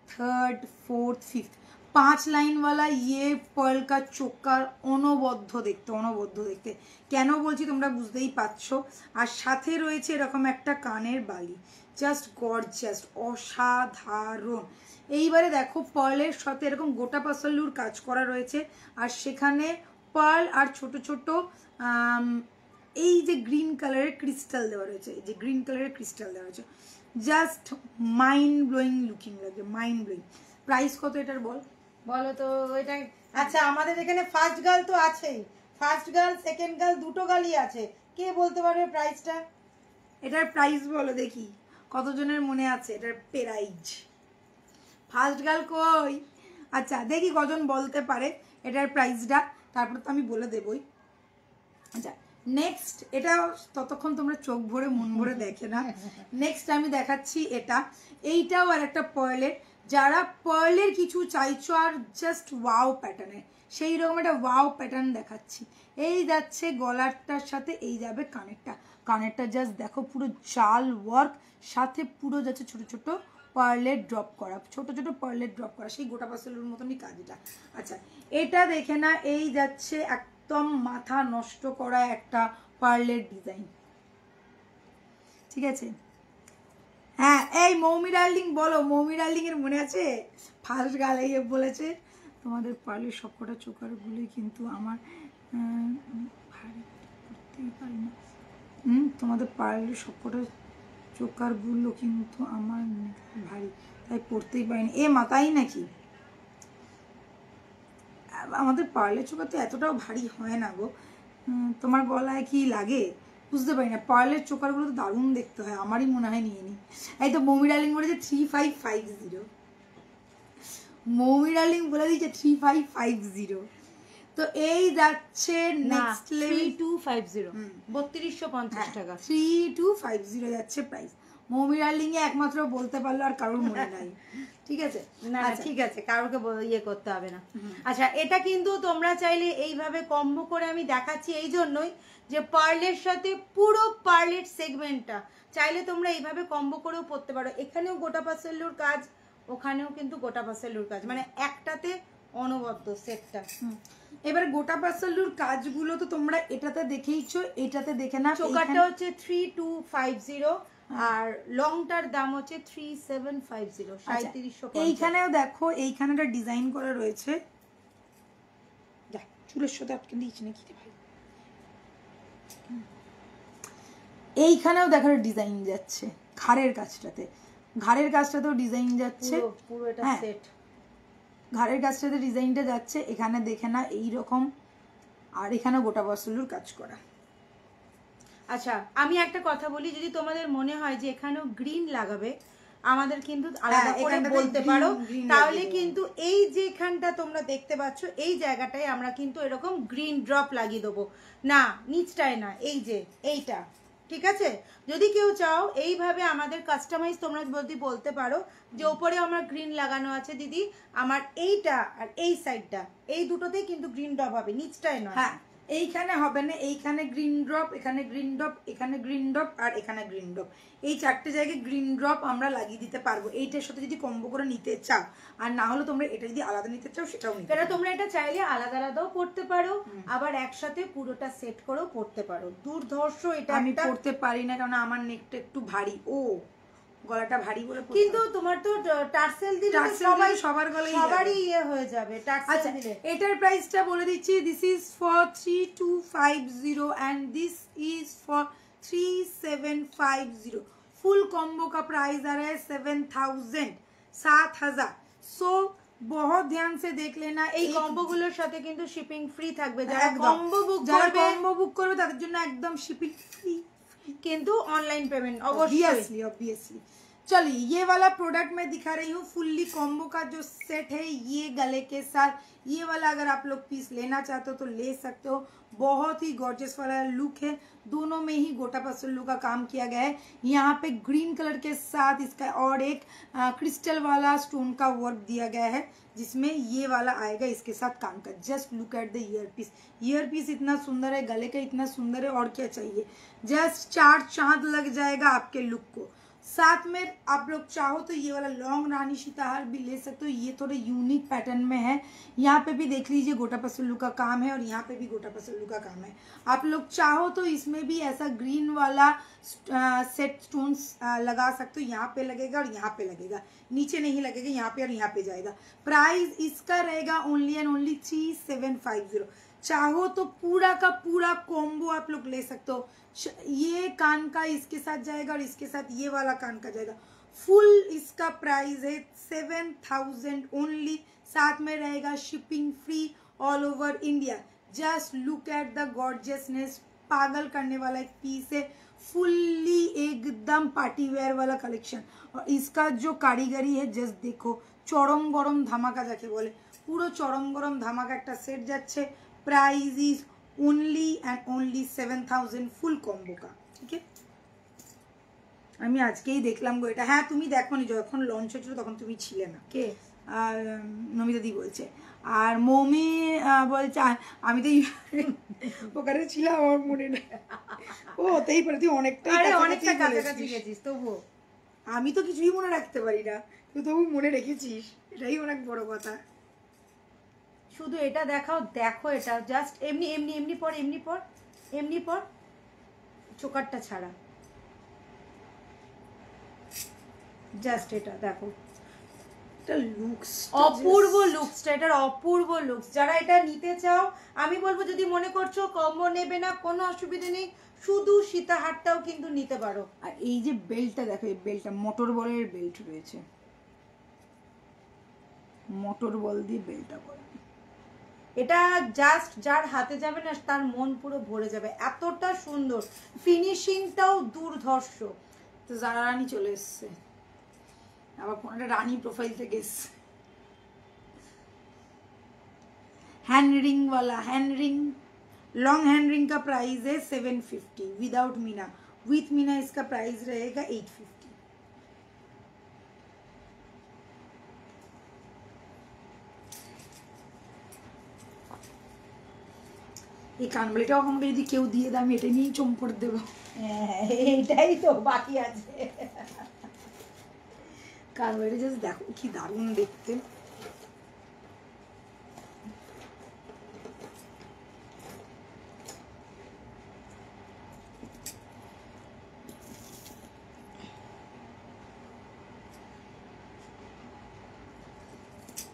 third fourth fifth 5 line वाला ये पर्ल का चोकर অনবদ্য দেখতে। কেন বলছি তোমরা বুঝতেই পারছো। আর সাথে রয়েছে এরকম একটা কানের বালি, জাস্ট গর্জিয়াস, অসাধারণ। এইবারে দেখো পার্লের সাথে এরকম গোটা পাসল্লুর কাজ করা রয়েছে, আর সেখানে পার্ল আর ছোট ছোট এই যে গ্রিন কালারের ক্রিস্টাল দেওয়া রয়েছে, এই যে গ্রিন কালারের ক্রিস্টাল দেওয়া রয়েছে, জাস্ট মাইন্ড ব্লোয়িং লুকিং লাগে, মাইন্ড ব্লোয়িং। প্রাইস কত এটার বল? বলো তো এটা। আচ্ছা আমাদের এখানে ফার্স্ট গার্ল তো আছেই, ফার্স্ট গার্ল সেকেন্ড গার্ল দুটো গার্লই আছে, কে বলতে পারবে প্রাইসটা? এটার প্রাইস বলো দেখি, কতজনের মনে আছে এটার প্রাইস? ফার্স্ট গার্ল কই? আচ্ছা দেখি কজন বলতে পারে এটার প্রাইসটা, তারপর তো আমি বলে দেবই। আচ্ছা নেক্সট, এটা ততক্ষণ তোমরা চোখ ভরে মন ভরে দেখে না। নেক্সট আমি দেখাচ্ছি এটা, এইটাও আর একটা পার্লের, যারা পার্লের কিছু চাইছো আর জাস্ট ওয়াও প্যাটার্নের, সেই রকম একটা ওয়াও প্যাটার্ন দেখাচ্ছি। এই যাচ্ছে গলারটার সাথে, এই যাবে কানেরটা, কানেরটা জাস্ট দেখো পুরো জাল ওয়ার্ক, সাথে পুরো যাচ্ছে ছোট ছোট পার্লের ড্রপ করা, ছোট ছোট পার্লের ড্রপ করা, সেই গোটা পাসেলের মতনই কাজটা। আচ্ছা এটা দেখে না, এই যাচ্ছে একদম মাথা নষ্ট করা একটা পার্লের ডিজাইন, ঠিক আছে? হ্যাঁ এই মৌমি ডার্লিং বলো, মৌমি ডার্লিং এর মনে আছে? ফার্স্ট গালে বলেছে তোমাদের পার্লের সবকটা চোকারগুলি কিন্তু আমার ভারী করতেই পারি না, তোমাদের পার্লের সবকটা চোকারগুলো কিন্তু আমার ভারী, তাই পড়তেই পারি না। এ মাথাই নাকি? আমাদের পার্লের চোকার তো এতটাও ভারী হয় না গো, তোমার গলায় কি লাগে বুঝতে পারি না। পার্লের চোকারগুলো তো দারুণ দেখতে হয়, আমারই মনে হয় নিয়ে নিই। এই তো মৌমি ডার্লিং বলেছে 3550, মৌমি ডার্লিং বলে দিয়েছে 3550। তো এই যাচ্ছে নেক্সট লেভেল 3250, 3250 টাকা, 3250 যাচ্ছে প্রাইস। মৌমি ডার্লিং এ একমাত্র বলতে পারলো, আর কারোর মনে নাই, ঠিক আছে? না ঠিক আছে, কারোকে ইয়ে করতে হবে না। আচ্ছা এটা কিন্তু তোমরা চাইলে এইভাবে কম্বো করে, আমি দেখাচ্ছি এই জন্যই যে পার্লের সাথে পুরো পার্লের সেগমেন্টটা চাইলে তোমরা এইভাবে কম্বো করেও পড়তে পারো। এখানেও গোটা পাসেলুর কাজ, ওখানেও কিন্তু গোটা পাসেলুর কাজ, মানে একটাতে অনবদ্য সেটটা। এবার গোটা পাসেলুর কাজগুলো তো তোমরা এটাতে দেখেইছো, এটাতে দেখে না। চোকারটা হচ্ছে 3250 আর লংটার দাম হচ্ছে 3750, 3750। এইখানেও দেখো, এইখানে একটা ডিজাইন করা রয়েছে, দেখ চুলের সাথে আটকে দিয়েছি নাকি রে ভাই। এইখানেও দেখো ডিজাইন যাচ্ছে ঘাড়ের কাছটাতে, ঘাড়ের কাছটাতেও ডিজাইন যাচ্ছে, পুরো এটা সেট, ঘাড়ের কাছটাতে ডিজাইনটা যাচ্ছে। এখানে দেখে না এইরকম, আর এখানে গোটা পাসেলুর কাজ করা। আচ্ছা আমি একটা কথা বলি, যদি তোমাদের মনে হয় যে এখানেও গ্রিন লাগাবে, আমাদের কিন্তু আলাদা করে বলতে পারো, তাহলে কিন্তু এই যেখানটা তোমরা দেখতে পাচ্ছ এই জায়গাটায় আমরা কিন্তু এরকম গ্রিন ড্রপ লাগিয়ে দেবো, না নিচটায় না, এই যে এইটা, ঠিক আছে? যদি কেউ চাও এইভাবে আমাদের কাস্টমাইজ তোমরা যদি বলতে পারো যে ওপরে আমার গ্রিন লাগানো আছে দিদি, আমার এইটা আর এই সাইডটা, এই দুটোতেই কিন্তু গ্রিন ড্রপ হবে, নিচটায় নয়। হ্যাঁ এইখানে হবে না, এইখানে গ্রিন ড্রপ, এখানে গ্রিন ড্রপ, এখানে গ্রিন ড্রপ, আর এখানে গ্রিন ড্রপ, এই চারটে জায়গায় গ্রিন ড্রপ আমরা লাগিয়ে দিতে পারবো। এইটার সাথে যদি কম্বো করে নিতে চাও, আর না হলে তোমরা এটা যদি আলাদা নিতে চাও সেটাও নিতে পারো। তোমরা এটা চাইলে আলাদা আলাদাও পড়তে পারো, আবার একসাথে পুরোটা সেট করেও পড়তে পারো। দুর্ধর্ষ এটা। আমি পড়তে পারি না কারণ আমার নেকটা একটু ভারী, ও গলাটা ভারী বলে। কিন্তু তোমার তো টার্সেল দিলে সবার গলায় সবারই ইয়ে হয়ে যাবে টার্সেল দিলে। এটার প্রাইসটা বলে দিচ্ছি, this is for 3250 and this is for 3750। Full combo का प्राइस आ रहा है 7000, 7000। सो बहुत ध्यान से देख लेना। এই কম্বো গুলোর সাথে কিন্তু শিপিং ফ্রি থাকবে, যারা কম্বো বুক করবে তাদের জন্য একদম শিপিং ফ্রি, কিন্তু অনলাइन पेमेंट ऑब्वियसली। चलिए ये वाला प्रोडक्ट मैं दिखा रही हूँ, फुल्ली कॉम्बो का जो सेट है, ये गले के साथ ये वाला अगर आप लोग पीस लेना चाहते हो तो ले सकते हो। बहुत ही गॉर्जियस वाला लुक है, दोनों में ही गोटा पसल्लू का काम किया गया है। यहाँ पे ग्रीन कलर के साथ इसका और एक क्रिस्टल वाला स्टोन का वर्क दिया गया है, जिसमें ये वाला आएगा इसके साथ कान का। Just look at the ear piece, ear piece इतना सुंदर है, गले का इतना सुंदर है, और क्या चाहिए। जस्ट 4 चांद लग जाएगा आपके लुक को। साथ में आप लोग चाहो तो ये वाला लॉन्ग रानी सीताहार भी ले सकते हो, ये थोड़े यूनिक पैटर्न में है। यहाँ पे भी देख लीजिए गोटा पसल्लू का काम है, और यहाँ पे भी गोटा पसल्लू का काम है। आप लोग चाहो तो इसमें भी ऐसा ग्रीन वाला सेट स्टोन्स लगा सकते हो, यहाँ पे लगेगा और यहाँ पे लगेगा, नीचे नहीं लगेगा, यहाँ पे और यहाँ पे जाएगा। प्राइस इसका रहेगा ओनली एंड ओनली 3750। चाहो तो पूरा का पूरा कॉम्बो आप लोग ले सकते हो। ये कान का इसके साथ जाएगा और इसके साथ ये वाला कान का जाएगा। फुल इसका प्राइस है 7000 ओनली, साथ में रहेगा shipping free all over India. Just look at the gorgeousness पागल करने वाला एक पीस है, फुल्ली एकदम पार्टी वेयर वाला कलेक्शन। और इसका जो कारीगरी है जस्ट देखो, चरम गरम धामाका जाके बोले, পুরো চরম গরম ধামাকা একটা সেট যাচ্ছে। Price is only and only 7000 full combo কা। ঠিক আছে, আমি আজকেই দেখলাম গো এটা। হ্যাঁ তুমি দেখোনি, যখন লঞ্চ হচ্ছিল তখন তুমি ছিলে না। কে? আর নমিতা দি বলছে, আর মমি বলছে আমি তো ওখানে ছিলাম, আমার মনে নেই। ও হতেই পারে, তুই অনেকটা কাছাকাছি গেছিস তবুও। আমি তো কিছুই মনে রাখতে পারি না, তুই তবু মনে রেখেছিস, এটাই অনেক বড় কথা। শুধু এটা দেখাও, দেখো এটা জাস্ট এমনি এমনি এমনি পর এমনি পর এমনি পর, চোকারটা ছাড়া জাস্ট এটা দেখো, অপূর্ব লুকসটা, এটার অপূর্ব লুকস। যারা এটা নিতে চাও আমি বলবো, যদি মনে করছো কম্বো নেবে না কোনো অসুবিধা নেই, শুধু সীতাহারটাও কিন্তু নিতে পারো। আর এই যে বেল্টটা দেখো, এই বেল্টটা মোটর বলের বেল্ট রয়েছে, মোটর বল দিয়ে বেল্টটা করে। এটা জাস্ট যার হাতে যাবে না তার মন পুরো ভরে যাবে, এতটা সুন্দর, ফিনিশিংটাও দুর্ধর্ষ। তো যারা রানী চলে এসছে, আবার ফোনটা রানী প্রোফাইল থেকে এসছে। हैंड रिंग वाला, hand ring long hand ring का प्राइस है 750 विदाउट मीना, विथ मीना इसका प्राइस रहेगा 850। এই কানবালিটাও আমাকে যদি কেউ দিয়ে দেয় আমি এটা নিয়েই চম্পট দেবো। এইটাই তো বাকি আছে। কানবালিটা জাস্ট দেখো কি দারুণ দেখতে।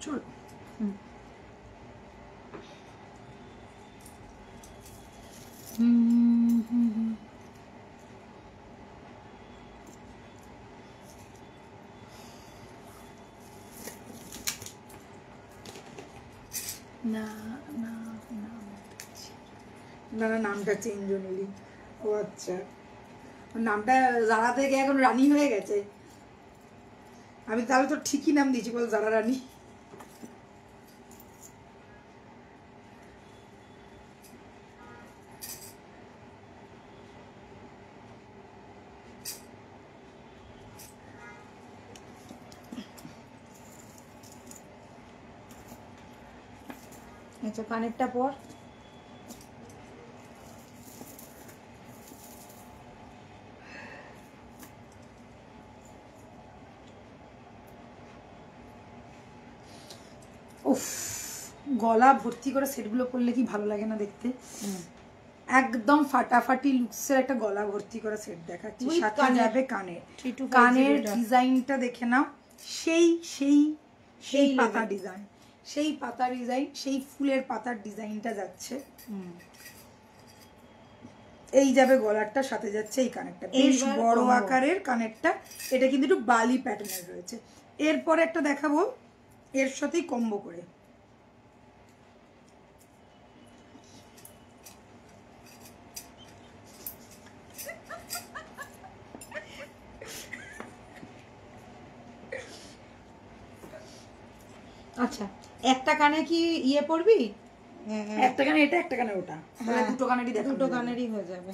চল না না না না নামটা চেঞ্জ হলি। ও আচ্ছা, নামটা জারা থেকে এখন রানী হয়ে গেছে। আমি তাহলে তো ঠিকই নাম দিয়েছি, বল জারা রানী। আচ্ছা, কানেরটা পর। উফ, গলা ভর্তি করে সেটগুলো পরলে কি ভালো লাগে না দেখতে। একদম ফাটাফাটি লুকসের একটা গলা ভর্তি করা সেট দেখাচ্ছি, সাথে যাবে কানের। কানের ডিজাইনটা দেখে নাও, সেই সেই সেই পাতা ডিজাইন, সেই পাতা ডিজাইন, সেই ফুলের পাতার ডিজাইনটা যাচ্ছে। এই যাবে গলারটা, সাথে যাচ্ছে এই কানেরটা, বেশ বড় আকারের কানেরটা। এটা কিন্তু একটু বালি প্যাটার্নের রয়েছে। এরপরে একটা দেখাবো এর সাথেই কম্বো করে। আচ্ছা, একটা কানে কি ইয়ে পড়বি? একটা কানে এটা, একটা কানে ওটা, তাহলে দুটো কানেরই দেখো, দুটো কানেরই হয়ে যাবে।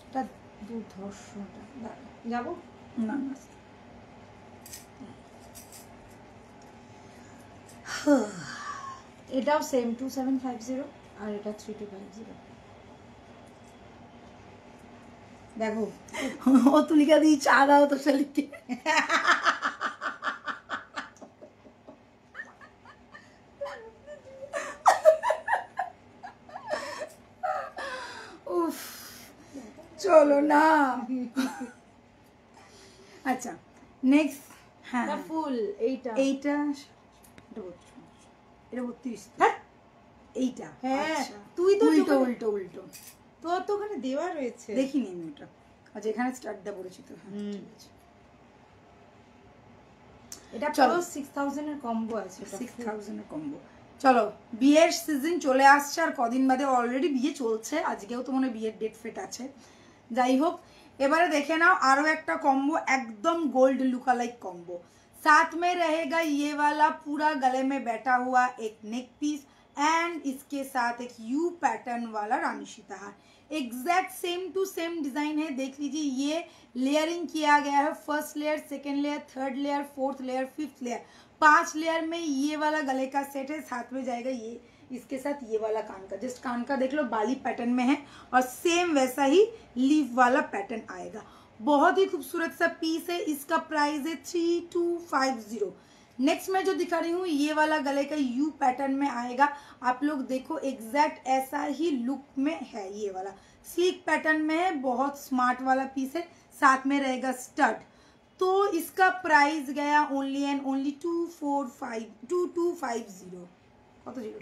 এটা দুর্ধর্ষটা যাবো না না। এটাও সেম 2750 আর এটা 3250। দেখো ও তুলিকা দিয়ে চা দাও তো শালিকে। উফ, চলো না। আচ্ছা নেক্সট, হ্যাঁ ফুল এইটা, এইটা এটা 32, হ্যাঁ এইটা। হ্যাঁ তুই তো উল্টো উল্টো উল্টো, তোর তো ওখানে দেওয়া রয়েছে, দেখিনি আমি ওটা। আচ্ছা এখানে স্টার্টটা পড়েছি তো, হ্যাঁ ঠিক আছে। এটা পুরো 6000 এর কম্বো আছে, 6000 এর কম্বো। চলো বিয়ের সিজন চলে আসছে আর কদিন বাদে, অলরেডি বিয়ে চলছে, আজকেও তো মনে হয় বিয়ের ডেট ফেট আছে। যাই হোক, এবারে দেখে নাও আরো একটা কম্বো, একদম গোল্ড लुक-अलाइक कॉम्बो। साथ में रहेगा ये वाला पूरा गले में बैठा हुआ एक नेक पीस एंड इसके साथ एक यू पैटर्न वाला रानी सीताहार, exact same to same design है। देख लीजिए, ये लेयरिंग किया गया है, first layer, second layer, third layer, fourth layer, fifth layer, 5 layer में ये वाला गले का सेट है। साथ में जाएगा ये, इसके साथ ये वाला कान का, जस्ट कान का देख लो बाली पैटर्न में है और सेम वैसा ही लीफ वाला पैटर्न आएगा। बहुत ही खूबसूरत सा पीस है, इसका प्राइस है 3250। नेक्स्ट मैं जो दिखा रही हूँ ये वाला गले का यू पैटर्न में आएगा। आप लोग देखो एग्जैक्ट ऐसा ही लुक में है, ये वाला स्लीक पैटर्न में है, बहुत स्मार्ट वाला पीस है। साथ में रहेगा स्टड। तो इसका प्राइस गया ओनली एंड ओनली 2250। কত ছিল?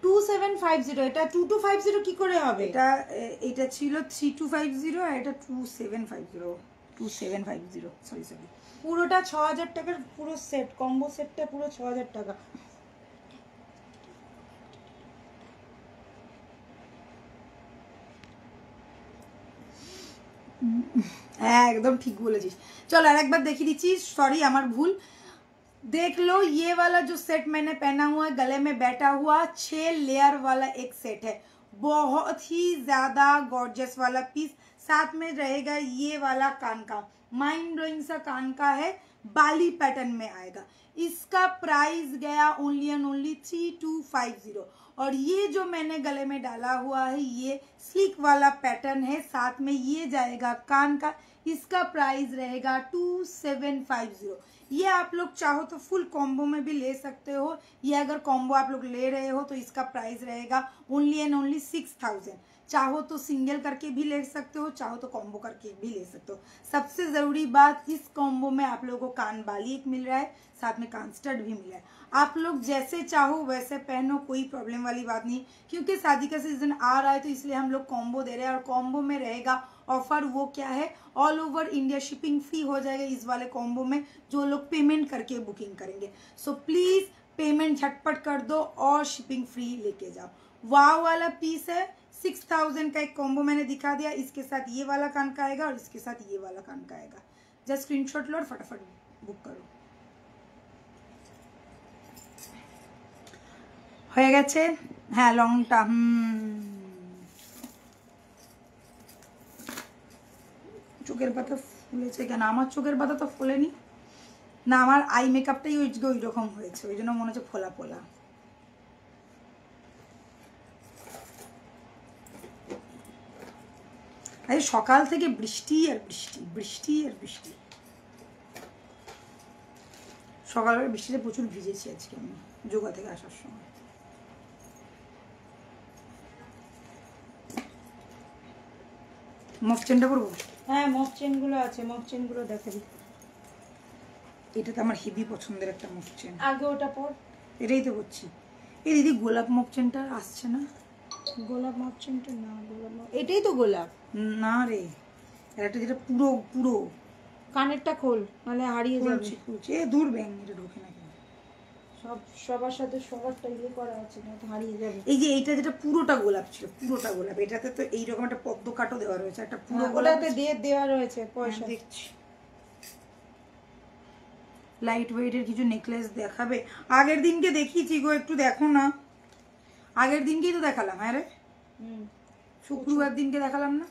2750। এটা 2250 কি করে হবে? এটা ছিল 3250 আর এটা 2750। সরি পুরোটা 6000 টাকার পুরো সেট, কম্বো সেটটা পুরো 6000 টাকা। একদম ঠিক বলেছিস। চলো আরেকবার দেখিয়ে দিচ্ছি, সরি আমার ভুল। देख लो ये वाला जो सेट मैंने पहना हुआ है, गले में बैठा हुआ 6 लेयर वाला एक सेट है, बहुत ही ज्यादा गॉर्जियस वाला पीस। साथ में रहेगा ये वाला कान का, माइंड ब्लोइंग सा कान का है, बाली पैटर्न में आएगा। इसका प्राइस गया ओनली एंड ओनली 3250। और ये जो मैंने गले में डाला हुआ है ये स्लीक वाला पैटर्न है, साथ में ये जाएगा कान का, इसका प्राइस रहेगा 2750। ये आप लोग चाहो तो फुल कॉम्बो में भी ले सकते हो, ये अगर कॉम्बो आप लोग ले रहे हो तो इसका प्राइस रहेगा ओनली एंड ओनली 6000। चाहो तो सिंगल करके भी ले सकते हो, चाहो तो कॉम्बो करके भी ले सकते हो। सबसे ज़रूरी बात, इस कॉम्बो में आप लोगों को कान बाली एक मिल रहा है, साथ में कान स्टड भी मिल रहा है। आप लोग जैसे चाहो वैसे पहनो, कोई प्रॉब्लम वाली बात नहीं, क्योंकि शादी का सीजन आ रहा है तो इसलिए हम लोग कॉम्बो दे रहे हैं। और कॉम्बो में रहेगा ऑफर, वो क्या है, all over India shipping free हो जाएगा इस वाले कॉम्बो में, जो लोग पेमेंट करके बुकिंग करेंगे। सो प्लीज़ पेमेंट झटपट कर दो और शिपिंग फ्री लेके जाओ। वाव वाला पीस है, 6000 का एक कॉम्बो मैंने दिखा दिया, इसके साथ ये वाला कान का आएगा और इसके साथ ये वाला कान का आएगा। जस्ट स्क्रीनशॉट लो और फटाफट बुक करो। হয়ে গেছে, হ্যাঁ লংটা চোখের পাতা ফুলেছে কেন? আমার চোখের পাতা তো ফোলেনি না, আমার আই মেকআপটাই ওই রকম হয়েছে, ওই জন্য মনে হচ্ছে ফোলা ফোলা। আরে সকাল থেকে বৃষ্টি আর বৃষ্টি, বৃষ্টি আর বৃষ্টি। সকালবেলা বৃষ্টিতে প্রচুর ভিজেছি আজকে আমি যোগা থেকে আসার সময়। মফ চেনটা পরবো? হ্যাঁ মফ চেনগুলো আছে, মফ চেনগুলো দেখাবি। এটা তো আমার হেভি পছন্দের একটা মফ চেন। আগে ওটা পর। এটাই তো করছি। এই দিদি গোলাপ মফ চেনটা আসছে না? গোলাপ মফ চেনটা না, গোলাপ এটাই তো গোলাপ না রে, এটা যেটা পুরো পুরো কানেরটা খোল, মানে হারিয়ে যাবে। খুলছি, এ দূর ব্যাং, এটা ঢোকে না কেন? সবার সাথে সবারটা ইয়ে করা আছে না, তো হারিয়ে যাবে। এই যে এইটা যেটা পুরোটা গোলাপ ছিল, পুরোটা গোলাপ, এটাতে তো এইরকম একটা পদ্ম কাটও দেওয়া রয়েছে, একটা পুরো গোলাপে দিয়ে দেওয়া রয়েছে পয়সা। দেখছি লাইট ওয়েটের কিছু নেকলেস দেখাবে? আগের দিনকে দেখিয়েছি গো, একটু দেখো না। আগের দিনকেই তো দেখালাম। হ্যাঁ রে, শুক্রবার দিনকে দেখালাম না?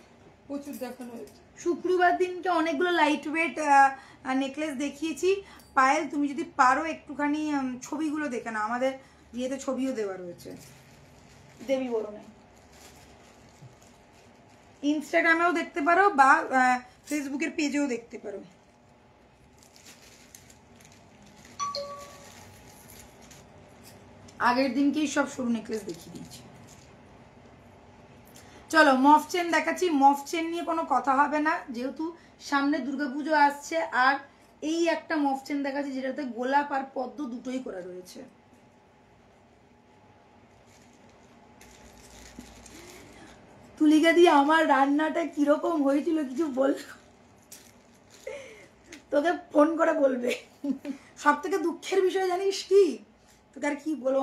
প্রচুর দেখানো হয়েছে। শুক্রবার দিনকে অনেকগুলো লাইট ওয়েট নেকলেস দেখিয়েছি। পায়েল তুমি যদি পারো একটুখানি ছবিগুলো দেখে না, আমাদের বিয়েতে ছবিও দেওয়া রয়েছে দেবী বরণে। ইনস্টাগ্রামেও দেখতে পারো বা ফেসবুকের পেজেও দেখতে পারো। আগের দিনকেই সব সরু নেকলেস দেখিয়ে দিয়েছি। চলো মফ চেন দেখাচ্ছি। মফ চেন নিয়ে কোনো কথা হবে না, যেহেতু সামনে দুর্গাপুজো আসছে। আর এই একটা মফ চেন দেখাচ্ছি যেটাতে গোলাপ আর পদ্ম দুটোই করা রয়েছে। তুলিকা দি আমার রান্নাটা কিরকম হয়েছিল কিছু বল। তো তোকে ফোন করে বলবে। সব থেকে দুঃখের বিষয় জানিস কি, তোকে আর কি বলবো,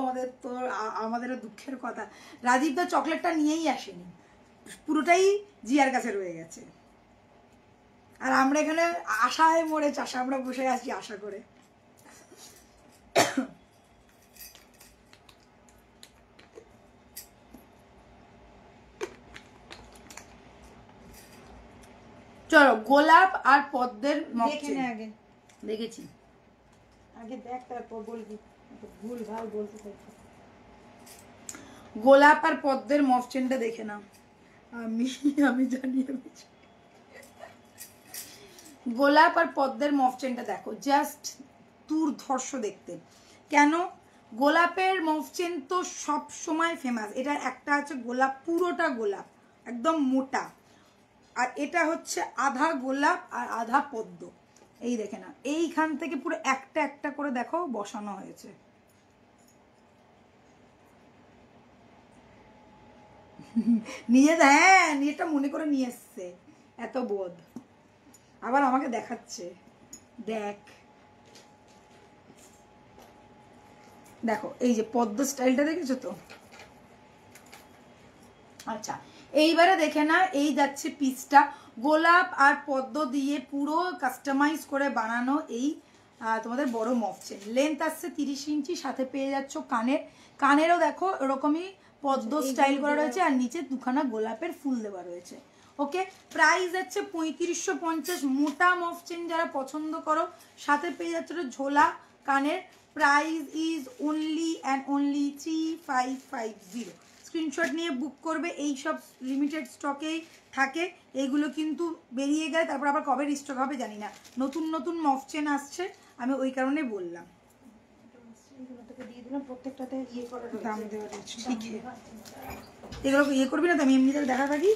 আমাদেরও দুঃখের কথা, রাজীব তো চকলেটটা নিয়েই আসেনি, পুরোটাই জিয়ার কাছে রয়ে গেছে। আর আমরা এখানে আশায় মরে চাষা, আমরা বসে আছি আশা করে। চলো, গোলাপ আর পদ্মের আগে দেখেছি, আগে দেখ তারপর বলবি, ভুল ভাল বলতে থাকি। গোলাপ আর পদ্মের মফ চেনটা দেখে নাও। আমি জানি গোলাপ আর পদ্মের মফ চেনটা দেখো, জাস্ট দুর্ধর্ষ দেখতে। কেন? গোলাপের মফ চেন তো সব সময় ফেমাস, এটা একটা আছে গোলাপ, পুরোটা গোলাপ একদম মোটা, আর এটা হচ্ছে আধা গোলাপ আর আধা পদ্ম। এই দেখে না, এইখান থেকে পুরো একটা একটা করে দেখো বসানো হয়েছে। হ্যাঁ, নিজেটা মনে করে নিয়ে এসছে, এত বোধ। আবার আমাকে দেখাচ্ছে, দেখ দেখো এই যে পদ্ম স্টাইলটা দেখেছো তো। আচ্ছা, এইবারে দেখে না, এই যাচ্ছে পিসটা গোলাপ আর পদ্ম দিয়ে পুরো কাস্টমাইজ করে বানানো এই তোমাদের বড় মফ চেন। লেন্থ আসছে 30 ইঞ্চি, সাথে পেয়ে যাচ্ছ কানেরও দেখো এরকমই পদ্ম স্টাইল করা রয়েছে, আর নিচে দুখানা গোলাপের ফুল দেওয়া রয়েছে। ওকে, প্রাইস যাচ্ছে 3550। মোটা মফ চেন যারা পছন্দ করো, সাথে পেয়ে যাচ্ছে ঝোলা কানের। Price is only and only 3550। Screenshot নিয়ে বুক করবে, এই সব লিমিটেড স্টকেই থাকে, এইগুলো কিন্তু বেরিয়ে গেলে তারপর আবার কবে রিস্টক হবে জানি না। নতুন নতুন মফ চেন আসছে, আমি ওই কারণে বললাম। প্রত্যেকটাতে ইয়ে করা দাম দেওয়া রয়েছে, এগুলো ইয়ে করবি না তো, আমি এমনিতে দেখা থাকি,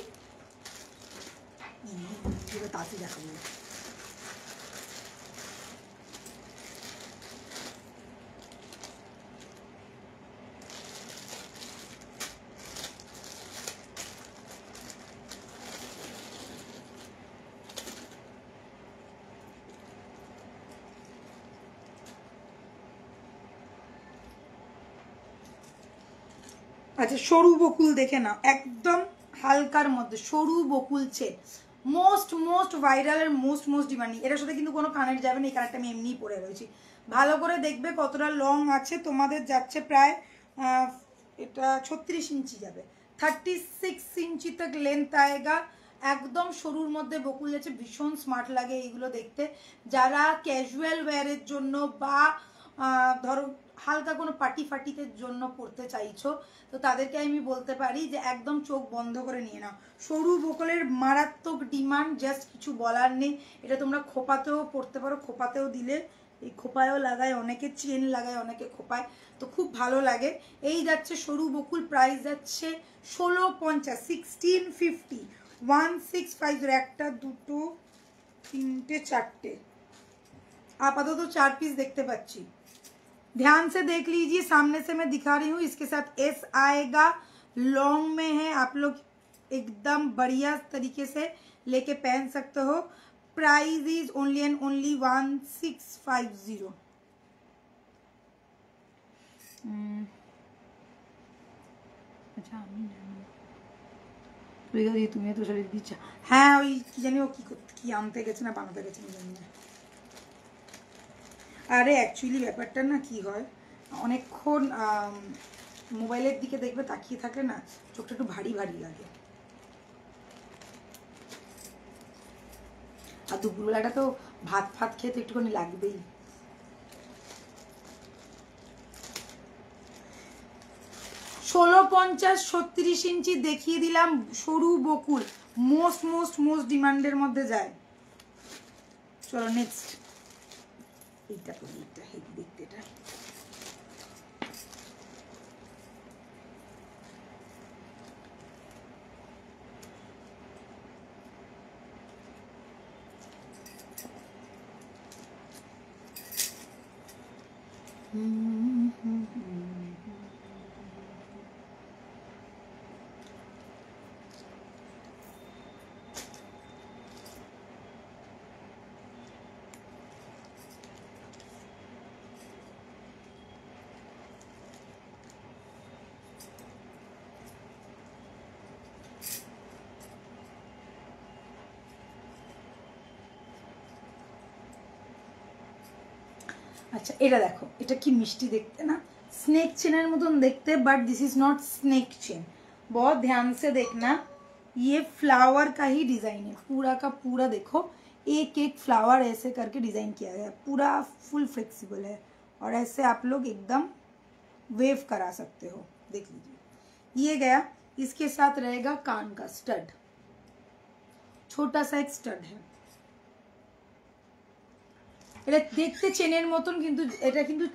তাড়াতাড়ি দেখাবো। আচ্ছা, সরু বকুল দেখে নাও, একদম হালকার মধ্যে সরু বকুল চেন, মোস্ট ভাইরাল আর মোস্ট ডিমান্ডিং। এটার সাথে কিন্তু কোনো কানের যাবে না, এই কানেরটা আমি এমনিই পরে রয়েছি। ভালো করে দেখবে কতটা লং আছে, তোমাদের যাচ্ছে প্রায় এটা 36 ইঞ্চি যাবে, 36 ইঞ্চি তক লেন্থ আয়েগা। একদম সরুর মধ্যে বকুল যাচ্ছে, ভীষণ স্মার্ট লাগে এইগুলো দেখতে। যারা ক্যাজুয়াল ওয়্যারের জন্য বা ধরো হালকা কোনো পার্টিতে জন্য পড়তে চাইছো, তো তাদেরকে আমি বলতে পারি যে একদম চোখ বন্ধ করে নিয়ে নাও। সরু বকুলের মারাত্মক ডিমান্ড, জাস্ট কিছু বলার নেই। এটা তোমরা খোপাতেও পড়তে পারো, খোপাতেও দিলে, এই খোপায়ও লাগায় অনেকে, চেন লাগায় অনেকে খোপায়, তো খুব ভালো লাগে। এই যাচ্ছে সরু বকুল, প্রাইস যাচ্ছে 1650, 1650, 1650। একটা, দুটো, তিনটে, চারটে, আপাতত 4 পিস দেখতে পাচ্ছি। ध्यान से देख लीजिए, सामने से मैं दिखा रही हूँ। इसके साथ एस आएगा, लॉन्ग में है, आप लोग एकदम बढ़िया तरीके से लेके पहन सकते हो। Price is only and only 1650। अच्छा, তুমি তো শরীর দিচ্ছ। হ্যাঁ, ওই কি জানি ও কি আনতে গেছে না বানাতে গেছে না জানি না। আরে অ্যাকচুয়ালি ব্যাপারটা না কি হয়, অনেকক্ষণ মোবাইলের দিকে দেখবে তাকিয়ে থাকলে না চোখটা একটু ভারী লাগে। আর দুপুরবেলাটা তো ভাত খেতে একটুখানি লাগবেই। ষোলো 50, 36 ইঞ্চি দেখিয়ে দিলাম, সরু বকুল, মোস্ট ডিমান্ডের মধ্যে যায়। চলো নেক্সট, এইটা তো এইটা হেভি দেখতে, এটা আচ্ছা এটা দেখো, এটা কি মিষ্টি দেখতে না, स्नेक चेन मतन देखते, but this is not snake chain. बहुत ध्यान से देखना, ये फ्लावर का ही डिजाइन है, पूरा का पूरा देखो एक एक फ्लावर ऐसे करके डिजाइन किया गया है, पूरा फुल फ्लेक्सिबल है और ऐसे आप लोग एकदम वेव करा सकते हो। देख लीजिए ये गया, इसके साथ रहेगा कान का स्टड, छोटा सा एक स्टड है। এটা দেখতে চেনের মতন, কিন্তু এটা কিন্তু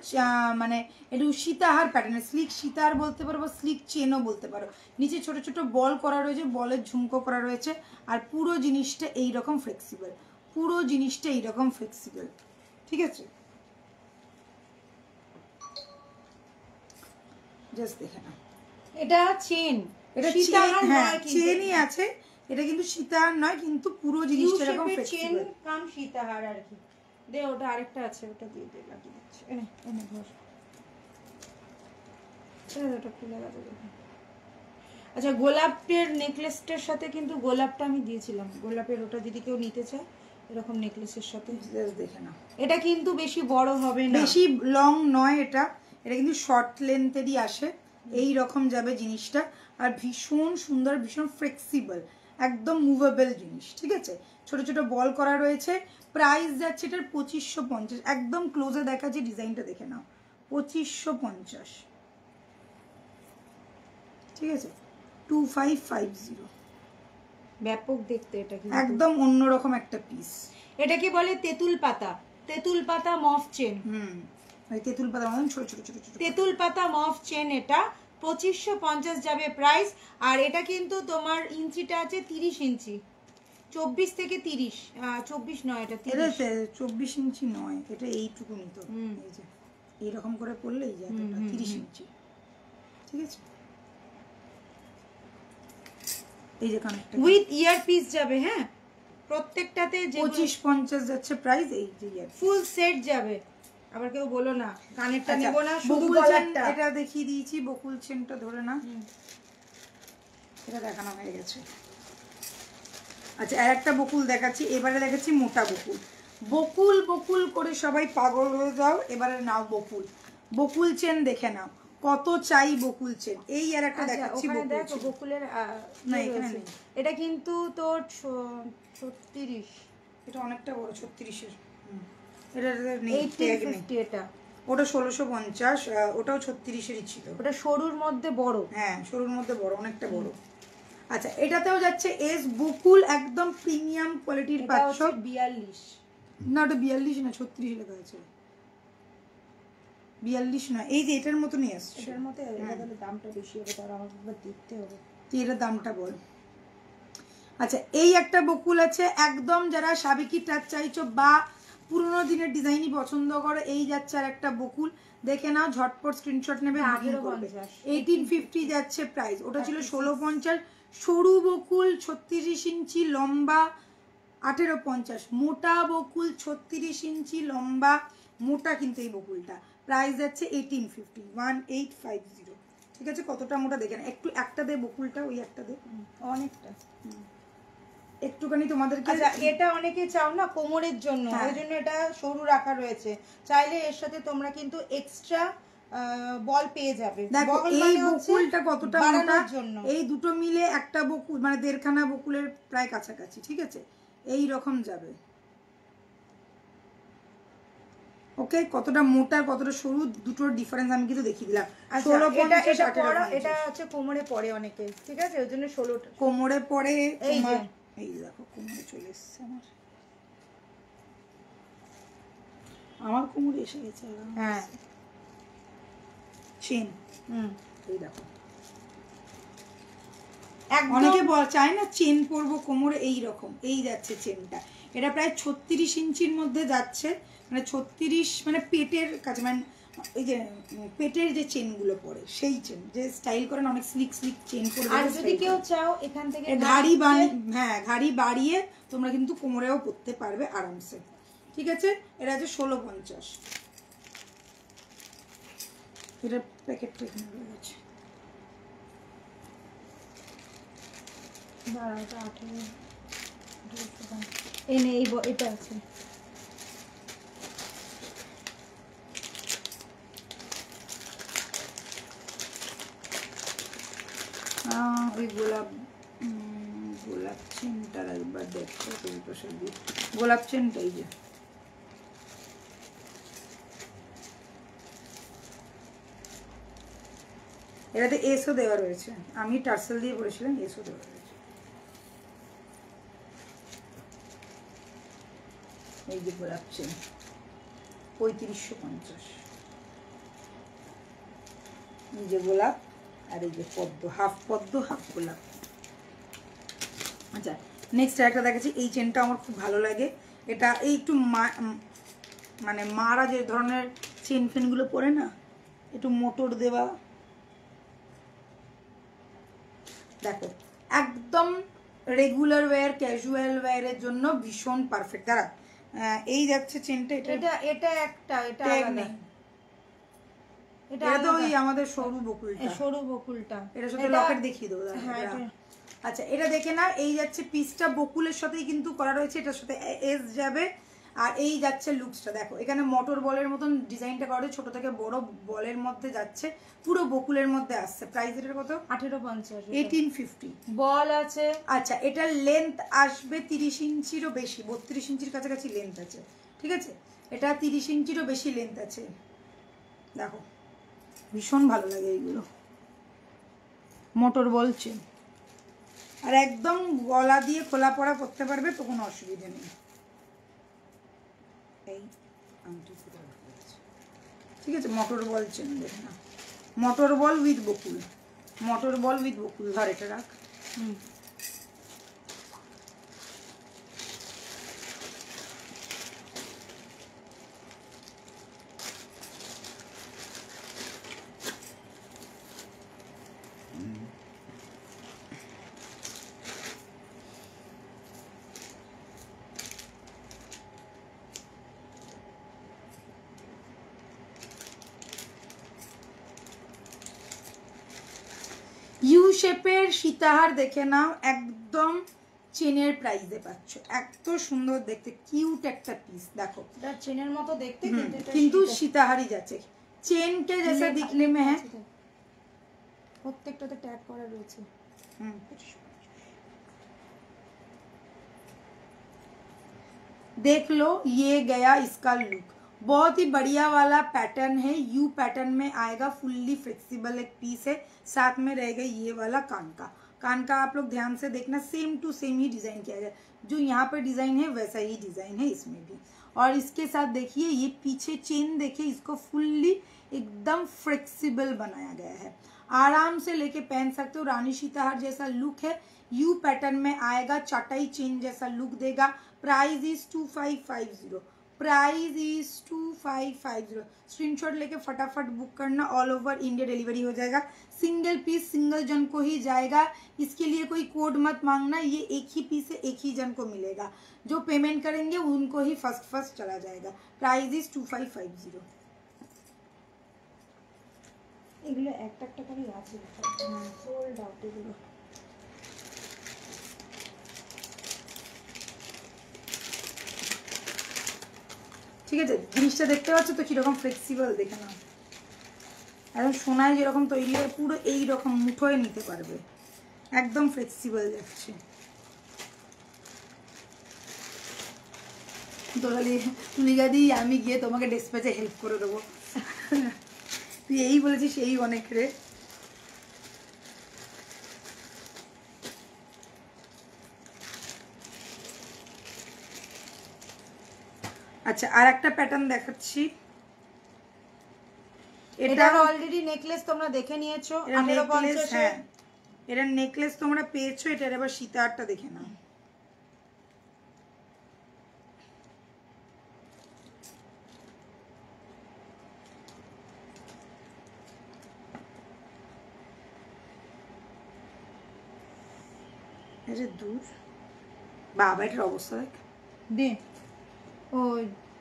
মানে একটু সীতাহার প্যাটার্ন, স্লিক সীতাহার বলতে পারো বা স্লিক চেনও বলতে পারো। নিচে ছোট ছোট বল করা রয়েছে, বলের ঝুমকো করা রয়েছে, আর পুরো জিনিসটা এইরকম ফ্লেক্সিবল, পুরো জিনিসটা এইরকম ফ্লেক্সিবল, ঠিক আছে? জাস্ট দেখে না, এটা চেন, এটা সীতাহার নয়, চেনই আছে, এটা কিন্তু সীতাহার নয়, কিন্তু পুরো জিনিসটা এরকম ফ্লেক্সিবল, চেন কাম সীতাহার আর কি। দে ওটা আরেকটা আছে, ওটা দিয়ে দে, লাগিয়ে দিচ্ছি। এনে এনে ধর, ওটা খুলে গেছে দেখো। আচ্ছা গোলাপের নেকলেসটার সাথে কিন্তু গোলাপটা আমি দিয়েছিলাম, গোলাপের ওটা যদি কেউ নিতে চায় এরকম নেকলেসের সাথে দেখে না। এটা কিন্তু বেশি বড় হবে না, বেশি লং নয়, এটা এটা কিন্তু শর্ট লেন্থেরই আসে, এই রকম যাবে জিনিসটা, আর ভীষণ সুন্দর, ভীষণ ফ্লেক্সিবল, একদম মুভেবল জিনিস, ঠিক আছে? ছোট ছোট বল করা রয়েছে, প্রাইস যাচ্ছে এটার 2550, একদম ক্লোজে দেখাচ্ছি, ডিজাইনটা দেখে নাও, 2550, ঠিক আছে? 2550, ব্যাপক দেখতে, এটা কিন্তু একদম অন্যরকম একটা পিস। এটাকে বলে তেঁতুল পাতা, তেঁতুল পাতা মফ চেন। ওই তেঁতুল পাতা মতন ছোট ছোট ছোট ছোট তেঁতুল পাতা মফ চেন, এটা 2550 যাবে প্রাইস। আর এটা কিন্তু তোমার ইঞ্চিটা আছে 30 ইঞ্চি, 24 থেকে 30, 24 নয়, এটা 30, 24 ইঞ্চি নয়, এটা এইটুকুনি তো, এই যে এইরকম করে পড়লে এই যে 30 ইঞ্চি, ঠিক আছে? এই যে কানেক্টর উইথ ইয়ার পিস যাবে, হ্যাঁ প্রত্যেকটাতে 2550 যাচ্ছে প্রাইস, এই যে ইয়ার ফুল সেট যাবে। আবার কেউ বলো না কানেরটা নেব না, শুধু বকুল চেন, গলাটা। এটা দেখিয়ে দিয়েছি, বকুল চেনটা ধরে না, এটা দেখানো হয়ে গেছে। আচ্ছা আর একটা বকুল দেখাচ্ছি, এবারে দেখাচ্ছি মোটা বকুল। বকুল বকুল করে সবাই পাগল হয়ে যাও, এবারে নাও বকুল, বকুল চেন দেখে নাও, কত চাই বকুল চেন। এই আর একটা দেখাচ্ছি বকুল চেন, বকুলের না এখানে নেই, এটা কিন্তু তোর 36, এটা অনেকটা বড়, 36 এর, এটা নেই, 1850, এটা ওটা 1650, ওটাও 36 এরই ছিল, ওটা সরুর মধ্যে বড়, হ্যাঁ সরুর মধ্যে বড়, অনেকটা বড়। আচ্ছা এটাতেও যাচ্ছে এস বকুল, একদম প্রিমিয়াম কোয়ালিটির পাচ্ছ, 42 না ওটা 42 না, 36 লেখা আছে, 42 না, এই যে এটার মতনই আসছে, এটার মধ্যে এটা তাহলে দামটা বেশি হবে, তার আমাকে একবার দেখতে হবে, তুই এটার দামটা বল। আচ্ছা এই একটা বকুল আছে, একদম যারা সাবেকি টাচ চাইছো বা পুরোনো দিনের ডিজাইনই পছন্দ করো, এই যাচ্ছে আর একটা বকুল, দেখে নাও, ঝটপট স্ক্রিনশট নেবে, 1850 যাচ্ছে প্রাইস, ওটা ছিল 1650, সরু বকুল 36 ইঞ্চি লম্বা 1850, মোটা বকুল 36 ইঞ্চি লম্বা মোটা, কিন্তু এই বকুলটা প্রাইস যাচ্ছে 1850, ঠিক আছে? কতটা মোটা দেখেন, একটু একটা দে বকুলটা, ওই একটা দে, অনেকটা একটুখানি তোমাদেরকে। আচ্ছা এটা অনেকে চাও না কোমরের জন্য, ওই জন্য এটা সরু রাখা রয়েছে, চাইলে এর সাথে তোমরা কিন্তু এক্সট্রা বল পেয়ে যাবে। দেখো এই বকুলটা কতটা মোটা, জন্য এই দুটো মিলে একটা বকুল মানে 1.5খানা বকুলের প্রায় কাছাকাছি, ঠিক আছে? এই রকম যাবে, ওকে? কতটা মোটা কতটা সরু দুটোর ডিফারেন্স আমি কিন্তু দেখিয়ে দিলাম। 1650 এটা হচ্ছে কোমরে পড়ে অনেকে, ঠিক আছে? ওই জন্য 16টা কোমরে পড়ে, এই যে এই দেখো কোমরে চলে এসেছে, আমার কোমরে এসে গেছে, হ্যাঁ চেন, এই দেখো অনেকে চায় না চেন পরবো কোমরে, এই রকম এই যাচ্ছে চেনটা, এটা প্রায় 36 ইঞ্চির মধ্যে যাচ্ছে, মানে 36 মানে পেটের কাছে, মানে ওই যে পেটের যে চেনগুলো পরে সেই চেন, যে স্টাইল করেন অনেক স্লিক স্লিক চেন পরে। আর যদি কেউ চাও এখান থেকে ঘাড়ি বাড়িয়ে তোমরা কিন্তু কোমরেও পরতে পারবে আরামসে, ঠিক আছে? এটা আছে 1650, এটা প্যাকেটটা এখানে রয়ে গেছে, এটা আছে ওই গোলাপ গোলাপ চেনটা একবার দেখো তুমি প্রসাদ, গোলাপ চেনটা এই যে এটাতে এসও দেওয়া রয়েছে, আমি টার্সেল দিয়ে পড়েছিলাম, এসও দেওয়া রয়েছে। এই যে গোলাপ চেন 3550, এই যে গোলাপ আর এই যে পদ্ম, হাফ পদ্ম হাফ গোলাপ। আচ্ছা নেক্সট একটা দেখাচ্ছি, এই চেনটা আমার খুব ভালো লাগে। এটা এই একটু মানে মারা যে ধরনের চেন ফেনগুলো পরে না, একটু মোটর দেওয়া, দেখো একদম রেগুলার ওয়্যার ক্যাজুয়াল ওয়্যারের জন্য ভীষণ পারফেক্ট। দাঁড়া এই যাচ্ছে চেনটা, এটা একটা, এটা আলাদা, এটা তো ওই আমাদের সরু বকুলটা, সরু বকুলটা, এটার সাথে লকেট দেখিয়ে দেবো। আচ্ছা এটা দেখে না, এই যাচ্ছে পিসটা বকুলের সাথেই কিন্তু করা রয়েছে, এটার সাথে এস যাবে। আর এই যাচ্ছে লুকসটা দেখো, এখানে মোটর বলের মতন ডিজাইনটা করা ছোট থেকে বড় বলের মধ্যে যাচ্ছে, পুরো বকুলের মধ্যে আসছে। প্রাইস এটার কত? 1850, 1850 বল আছে। আচ্ছা এটার লেন্থ আসবে 30 ইঞ্চিরও বেশি, 32 ইঞ্চির কাছাকাছি লেন্থ আছে, ঠিক আছে? এটা 30 ইঞ্চিরও বেশি লেন্থ আছে। দেখো ভীষণ ভালো লাগে এইগুলো, মোটর বলছে। আর একদম গলা দিয়ে খোলা পড়া করতে পারবে, তো কোনো অসুবিধা নেই। এই ঠিক আছে, মোটর বল চেন দেখে না, মোটর বল উইথ বকুল, মোটর বল উইথ বকুল। ধর এটা রাখ। ইউ শেপের সীতাহার দেখে নাও, একদম চেনের প্রাইসে পাচ্ছ, এত সুন্দর দেখতে, কিউট একটা পিস। দেখো এটা চেনের মতো দেখতে, কিন্তু সীতাহারই যাচ্ছে, চেন কে जैसा दिखने में है। প্রত্যেকটাতে ট্যাগ করা রয়েছে। देख लो ये गया इसका लुक, बहुत ही बढ़िया वाला पैटर्न है, यू पैटर्न में आएगा, फुल्ली फ्लेक्सिबल एक पीस है, साथ में रहेगा ये वाला कान का आप लोग ध्यान से देखना, सेम टू सेम ही डिजाइन किया गया, जो यहाँ पर डिजाइन है वैसा ही डिजाइन है इसमें भी। और इसके साथ देखिए ये पीछे चेन देखिए, इसको फुल्ली एकदम फ्लेक्सिबल बनाया गया है, आराम से लेके पहन सकते हो। रानी सीताहार जैसा लुक है, यू पैटर्न में आएगा, चाटाई चेन जैसा लुक देगा। Price is 2550, price is 2550। Screenshot लेके फटाफट बुक करना, ऑल ओवर इंडिया डिलीवरी हो जाएगा, सिंगल पीस सिंगल जन को ही जाएगा, इसके लिए कोई कोड मत मांगना, ये एक ही पीस है, एक ही जन को मिलेगा, जो पेमेंट करेंगे उनको ही फर्स्ट चला जाएगा। Price is 2550। এগুলো একটা একটা করে আছে, সোল্ড আউট এগুলো। ঠিক আছে, জিনিসটা দেখতে পাচ্ছ তো কিরকম ফ্লেক্সিবল, দেখে নাও, একদম সোনায় যেরকম তৈরি হয় পুরো এই রকম মুঠোয় নিতে পারবে, একদম ফ্লেক্সিবল যাচ্ছে। তুলিকা দি আমি গিয়ে তোমাকে ডিসপ্যাচে হেল্প করে দেবো, তুই এই বলেছিস এই অনেক রে। আচ্ছা আর একটা প্যাটার্ন দেখাচ্ছি, এটা অলরেডি নেকলেস তোমরা দেখে নিয়েছো, 1850। হ্যাঁ এটা নেকলেস তোমরা পেয়েছো, এটার এবার সীতাহারটা দেখে নাও। দূর বাবা এটার অবস্থা দেখ, দে ও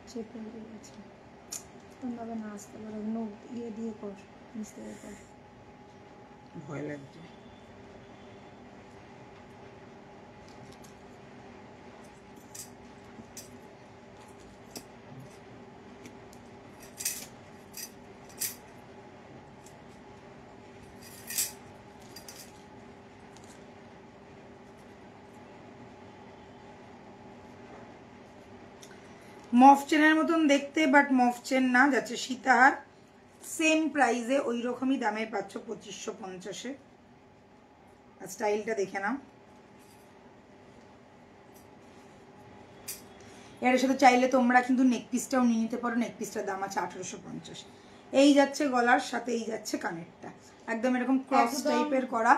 চেপে গেছে, তোমরা না আসতে পারো, নো ইয়ে দিয়ে কর, মিস্তে কর, ভয় লাগছে। মফ চেনের মতন দেখতে, বাট মফ চেন না, যাচ্ছে সীতাহার। সেম প্রাইসে ওই রকমই দামে পাচ্ছ 2550-এ। আর স্টাইলটা দেখে নাও। এর সাথে চাইলে তোমরা কিন্তু নেক পিসটাও নিয়ে নিতে পারো। নেক পিসটার দাম আছে 1850। এই যাচ্ছে গলার সাথে, এই যাচ্ছে কানেরটা, একদম এরকম ক্রস টাইপের করা,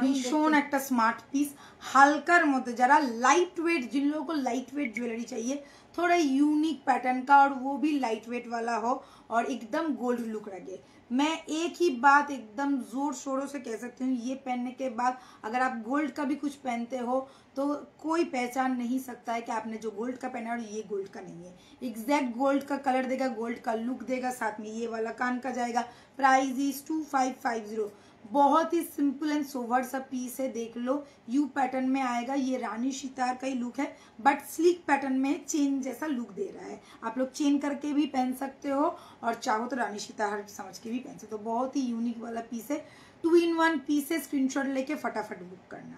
ভীষণ একটা স্মার্ট পিস। হালকার মধ্যে যারা लाइट वेट, जिन लोगों को लाइट वेट ज्वेलरी चाहिए, थोड़ा यूनिक पैटर्न का, और वो भी लाइट वेट वाला हो और एकदम गोल्ड लुक लगे। मैं एक ही बात एकदम जोर शोरों से कह सकती हूँ, ये पहनने के बाद अगर आप गोल्ड का भी कुछ पहनते हो तो कोई पहचान नहीं सकता है कि आपने जो गोल्ड का पहना है और ये गोल्ड का नहीं है। एग्जैक्ट गोल्ड का कलर देगा, गोल्ड का लुक देगा, साथ में ये वाला कान का जाएगा। Price is 2550। बहुत ही सिंपल एंड सोवर सा पीस है, देख लो। यू पैटर्न में आएगा, ये रानी सितार का ही लुक है, बट स्लीक पैटर्न में चेन जैसा लुक दे रहा है। आप लोग चेन करके भी पहन सकते हो और चाहो तो रानी सितार समझ के भी पहन सकते हो। बहुत ही यूनिक वाला पीस है, 2-in-1 पीस है। स्क्रीनशॉट लेके फटाफट बुक करना,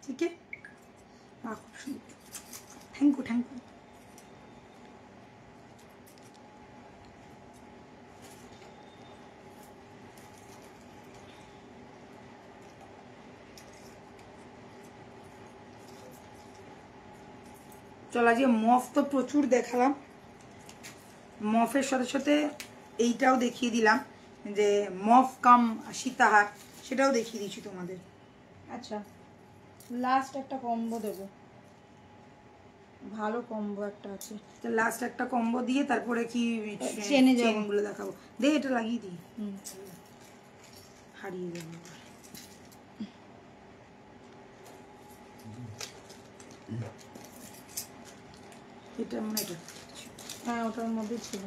ठीक है। Thank you, thank you. চলো, আজকে মফ তো প্রচুর দেখালাম, মফের সাথে সাথে এইটাও দেখিয়ে দিলাম, যে মফ কাম সীতাহার, সেটাও দেখিয়ে দিচ্ছি তোমাদের। আচ্ছা, লাস্ট একটা কম্বো দেবো, ভালো কম্বো একটা আছে। তো লাস্ট একটা কম্বো দিয়ে তারপরে কি চেনে যাবো, চেনগুলো দেখাবো। দে এটা লাগিয়ে দিই, হারিয়ে যাবো। এটা মানে এটা, হ্যাঁ ওটার মধ্যে ছিল।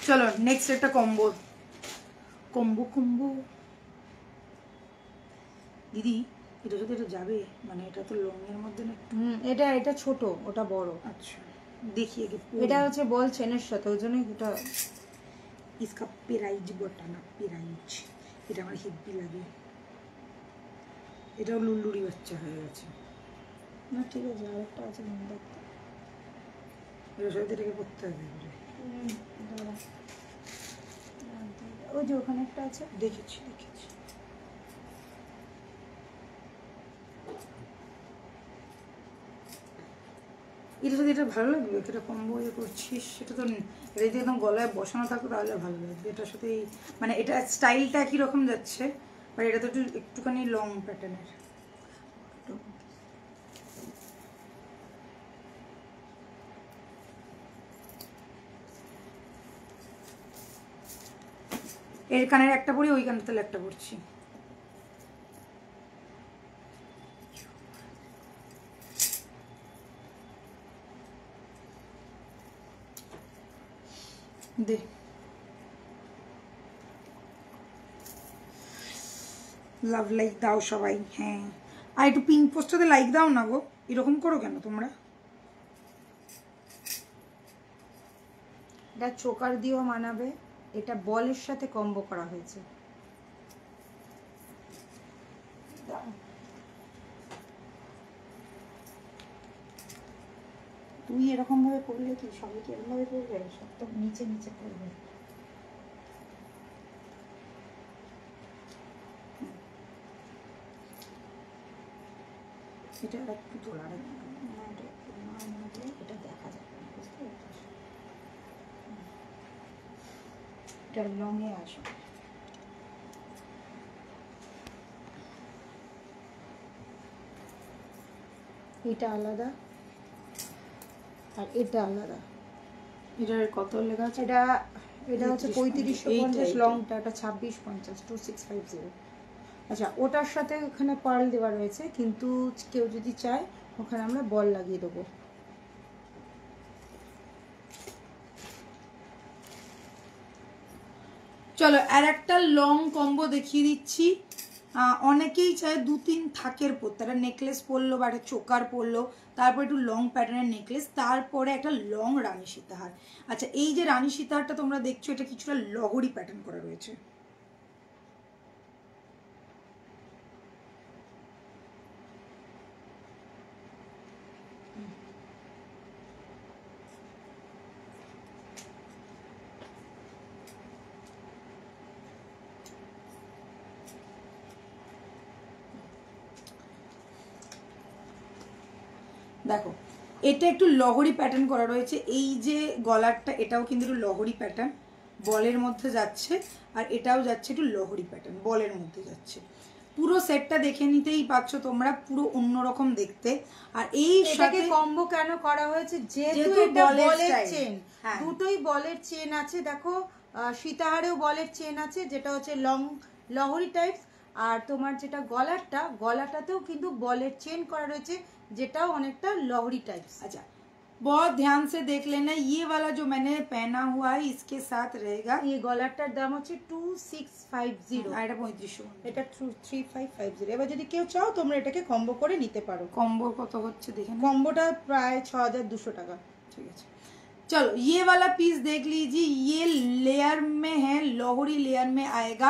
চলো নেক্সট একটা কম্বো, কম্বো কম্বো দিদি। এটা যদি এটা যাবে, মানে এটা তো লং এর মধ্যে না। এটা এটা ছোট, ওটা বড়। আচ্ছা দেখি আগে। এটা হচ্ছে বল চেনের সাথে, ওই জন্যই এটা। इसका प्राइज बताना, प्राइज। এটা আমার হেভি লাগে। এটাও লুলুরি বাচ্চা হয়ে গেছে না, ঠিক আছে, আরেকটা আছে মনে দেখতে। এর সাথে এটাকে করতে হবে। ওই যে ওখানে একটা আছে, দেখেছি দেখেছি। এটা যদি এটা ভালো লাগবে, এটা কম্বো ইয়ে করছিস, সেটা তো এটা যদি একদম গলায় বসানো থাকো তাহলে ভালো লাগবে। এটার সাথে মানে এটা স্টাইলটা একই রকম যাচ্ছে, বাট এটা তো একটুখানি লং প্যাটার্নের। এর কানের একটা পরি, ওই কানের তাহলে একটা পরছি। দে লাভ লাইক দাও সবাই। হ্যাঁ, আর একটু পিঙ্ক পোস্টটাতে লাইক দাও না গো, এরকম করো কেন তোমরা? এটা চোকার দিয়েও মানাবে, এটা বলের সাথে কম্বো করা হয়েছে। তুই এরকম ভাবে করলে কি সবাই কি এরকম ভাবে করবে? সব তো নিচে নিচে করবে। এটা একটু তোলা, এটা দেখা যাবে না, বুঝতে পারছিস? এটা লংয়ে আসো। এটা আলাদা আর এটা আলাদা। এটার কত লেখা আছে? এটা এটা হচ্ছে 3550 লংটা, এটা 2650, 2650। আচ্ছা, ওটার সাথে ওখানে পার্ল দেওয়া রয়েছে, কিন্তু কেউ যদি চায় ওখানে আমরা বল লাগিয়ে দেবো। চলো আর একটা লং কম্বো দেখিয়ে দিচ্ছি। অনেকেই চায় 2-3 থাকের পরতে, একটা নেকলেস পরলো বা একটা চোকার পরলো, তারপর একটু লং প্যাটার্নের নেকলেস, তারপরে একটা লং রানী সীতাহার। আচ্ছা, এই যে রানী সীতাহারটা তোমরা দেখছো, এটা কিছুটা লহরি প্যাটার্ন করা রয়েছে। দেখো এটা একটু লহরি প্যাটার্ন করা রয়েছে, এই যে গলারটা এটাও কিন্তু একটু লহরি প্যাটার্ন বলের মধ্যে যাচ্ছে, আর এটাও যাচ্ছে একটু লহরি প্যাটার্ন বলের মধ্যে যাচ্ছে। পুরো সেটটা দেখে নিতেই পাচ্ছ তোমরা, পুরো অন্যরকম দেখতে। আর এই সাথে কম্বো কেন করা হয়েছে, যেহেতু এটা বলের চেন, দুটোই বলের চেন আছে। দেখো সীতাহারেও বলের চেন আছে, যেটা হচ্ছে লং লহরি টাইপস, আর তোমার যেটা গলাটাতেও কিন্তু বলের চেন করা রয়েছে, যেটাও অনেকটা লহরি টাইপস। अच्छा, बहुत ध्यान से देख लेना। ये वाला जो मैंने पहना हुआ है इसके साथ रहेगा, ये গলাটার দাম হচ্ছে 2650, আর এটা 3500, এটা 3550। এবার যদি কেউ চাও তোমরা এটাকে কম্বো করে নিতে পারো। কম্বো কত হচ্ছে দেখেন, কম্বোটা প্রায় 6200 টাকা। ঠিক আছে, चलो ये वाला पीस देख लीजिए। ये लेयर में है, लोहरी लेयर में आएगा,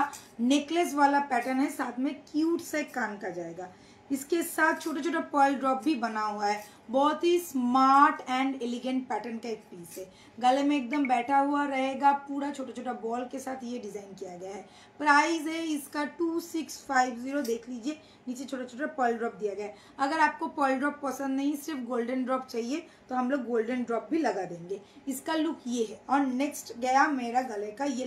नेकलेस वाला पैटर्न है, साथ में क्यूट से कान का जाएगा। इसके साथ छोटे छोटे पर्ल ड्रॉप भी बना हुआ है। बहुत ही स्मार्ट एंड एलिगेंट पैटर्न का एक पीस है, गले में एकदम बैठा हुआ रहेगा, पूरा छोटा छोटा बॉल के साथ ये डिजाइन किया गया है। प्राइस है इसका 2650, देख लीजिए नीचे छोटा छोटा पर्ल ड्रॉप दिया गया है। अगर आपको पर्ल ड्रॉप पसंद नहीं, सिर्फ गोल्डन ड्रॉप चाहिए, तो हम लोग गोल्डन ड्रॉप भी लगा देंगे। इसका लुक ये है। और नेक्स्ट गया मेरा गले का ये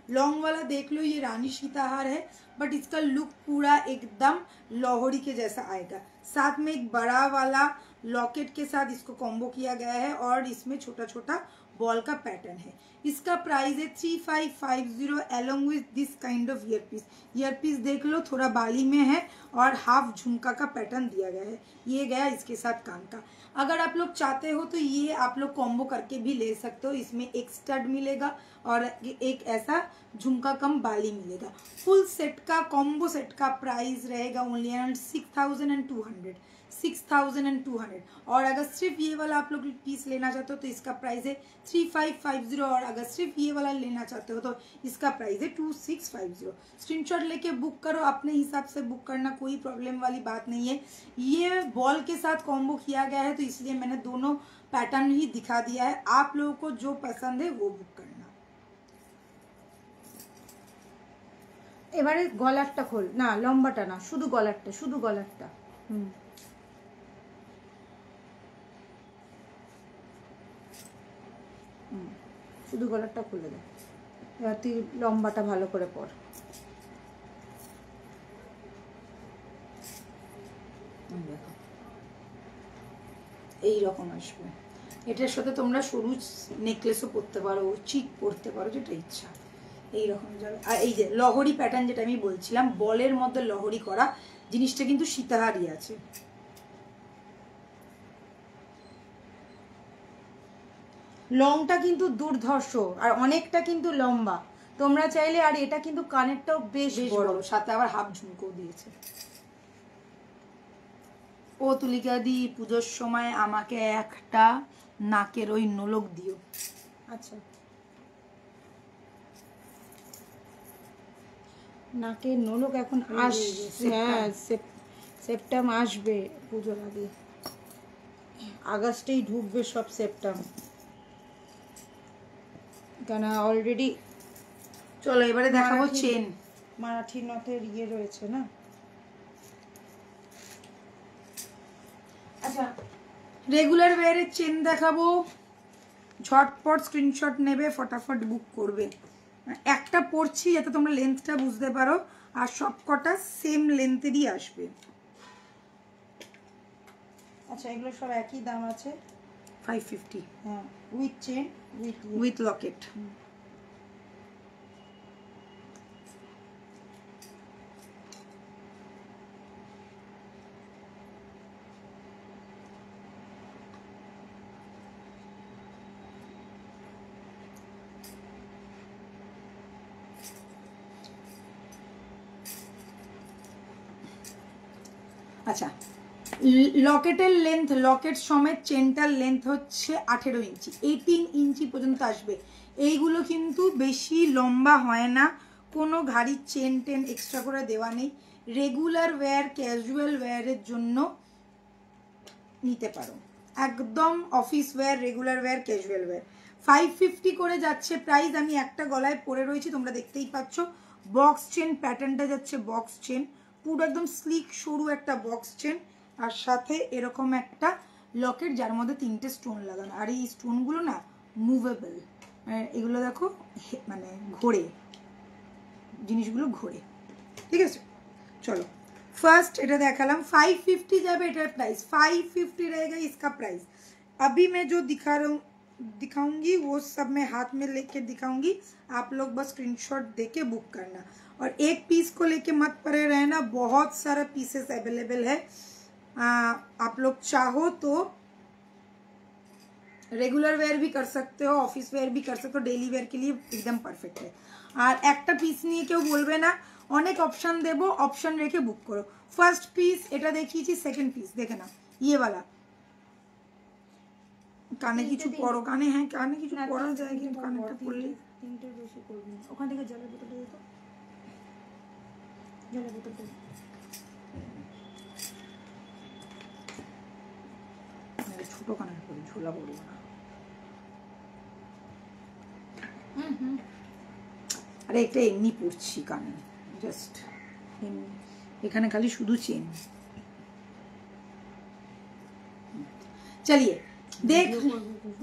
लॉन्ग वाला देख लो, ये रानी सीताहार है, बट इसका लुक पूरा एकदम लोहड़ी के जैसा आएगा। साथ में एक बड़ा वाला लॉकेट के साथ इसको कॉम्बो किया गया है, और इसमें छोटा छोटा बॉल का पैटर्न है। इसका प्राइस है 3550 along with this kind of earpiece देख लो, थोड़ा बाली में है और हाफ झुमका का पैटर्न दिया गया है। ये गया इसके साथ कान का। अगर आप लोग चाहते हो तो ये आप लोग कॉम्बो करके भी ले सकते हो। इसमें एक स्टड मिलेगा और एक ऐसा झुमका कम बाली मिलेगा। फुल सेट का कॉम्बो सेट का प्राइस रहेगा ओनली अराउंड 6200। और अगर सिर्फ ये वाला आप लोग पीस लेना चाहते हो तो इसका प्राइस है 3550, और अगर सिर्फ ये वाला लेना चाहते हो तो इसका प्राइस है 2650। स्क्रीनशॉट लेके बुक करो, अपने हिसाब से बुक करना, कोई प्रॉब्लम वाली बात नहीं है। ये बॉल के साथ कॉम्बो किया गया है, तो इसलिए मैंने दोनों पैटर्न ही दिखा दिया है। आप लोगों को जो पसंद है वो बुक करना। এবারে গলারটা খোল, না লম্বাটা না, শুধু গলারটা, শুধু গলারটা খুলে দে। এবার তুই লম্বাটা ভালো করে পর। এই রকম আসবে। এটার সাথে তোমরা সরু নেকলেসও পরতে পারো, চিক পরতে পারো, যেটা ইচ্ছা এইরকম যাবে। আর এই যে লহরি প্যাটার্ন যেটা আমি বলছিলাম, বলের মধ্যে লহরি করা জিনিসটা কিন্তু সীতাহারই আছে। লংটা কিন্তু দুর্ধর্ষ আর অনেকটা কিন্তু লম্বা, তোমরা চাইলে। আর এটা কিন্তু কানেরটাও বেশ বড়, সাথে আবার হাফ ঝুমকো দিয়েছে। ও তুলিকা দি, পুজোর সময় আমাকে একটা নাকের ওই নোলক দিও। আচ্ছা, নাকের নোলক এখন আসবে, হ্যাঁ সেপ্টেম্বর আসবে, পুজোর আগে আগস্টেই ঢুকবে সব সেপ্টেম্বর, কেন অলরেডি। চলো এবারে দেখাবো চেন। মারাঠি নথের ইয়ে রয়েছে না। আচ্ছা, রেগুলার ওয়্যারের চেন দেখাবো, ঝটপট স্ক্রিনশট নেবে, ফটাফট বুক করবে। একটা পরছি যাতে তোমরা লেন্থটা বুঝতে পারো, আর সবকটা সেম লেন্থেরই আসবে। আচ্ছা, এগুলো সব একই দাম আছে, 550। হ্যাঁ, উইথ চেন উইথ লকেট। আচ্ছা, লকেটের লেন্থ, লকেট সমেত চেনটার লেন্থ হচ্ছে 18 ইঞ্চি, 18 ইঞ্চি পর্যন্ত আসবে। এইগুলো কিন্তু বেশি লম্বা হয় না, কোনো ঘাড়ি চেন টেন এক্সট্রা করে দেওয়া নেই। রেগুলার ওয়্যার, ক্যাজুয়াল ওয়্যারের জন্য নিতে পারো, একদম office wear, regular wear, casual wear. 550 করে যাচ্ছে প্রাইস। আমি একটা গলায় পরে রয়েছি, তোমরা দেখতেই পাচ্ছ। বক্স চেন প্যাটার্নটা যাচ্ছে, বক্স চেন পুরো একদম স্লিক সরু একটা বক্স চেন, আর সাথে এরকম একটা লকেট যার মধ্যে 3টে স্টোন লাগানো, আর এই স্টোনগুলো না মুভেবল, এগুলো দেখো মানে ঘোরে, জিনিসগুলো ঘোরে, ঠিক আছে। চলো फर्स्ट এটা দেখালাম 550 যাবে এটার प्राइस 550 रहेगा इसका प्राइस। अभी मैं जो दिखाऊंगी वो सब मैं हाथ में लेके दिखाऊंगी, आप लोग बस स्क्रीनशॉट देके बुक करना और एक पीस को लेके मत परे रहना, बहुत सारा पीसेस अवेलेबल है। आप लोग चाहो तो रेगुलर वेयर भी कर सकते हो, ऑफिस वेयर भी कर सकते हो, डेली वेयर के लिए एकदम परफेक्ट है। আর একটা পিস নিয়ে কেউ বলবে না, অনেক অপশন দেবো, অপশন রেখে বুক করো। ফার্স্ট পিস এটা দেখিয়েছি, সেকেন্ড পিস দেখে না ইয়ে वाला, কানে কিছু পরো, কানে হ্যাঁ কানে কিছু পরা যায় কিন্তু কানেরটা পরলে 3টে বেশি করবি না। ওখান থেকে জলের বোতলটা দে তো, জলের বোতলটা ছোট কানের পরে ঝোলা পড়বে না। আরে এটা এমনি পড়ছি কানে, জাস্ট এমনি, এখানে খালি শুধু চেন। चलिए देख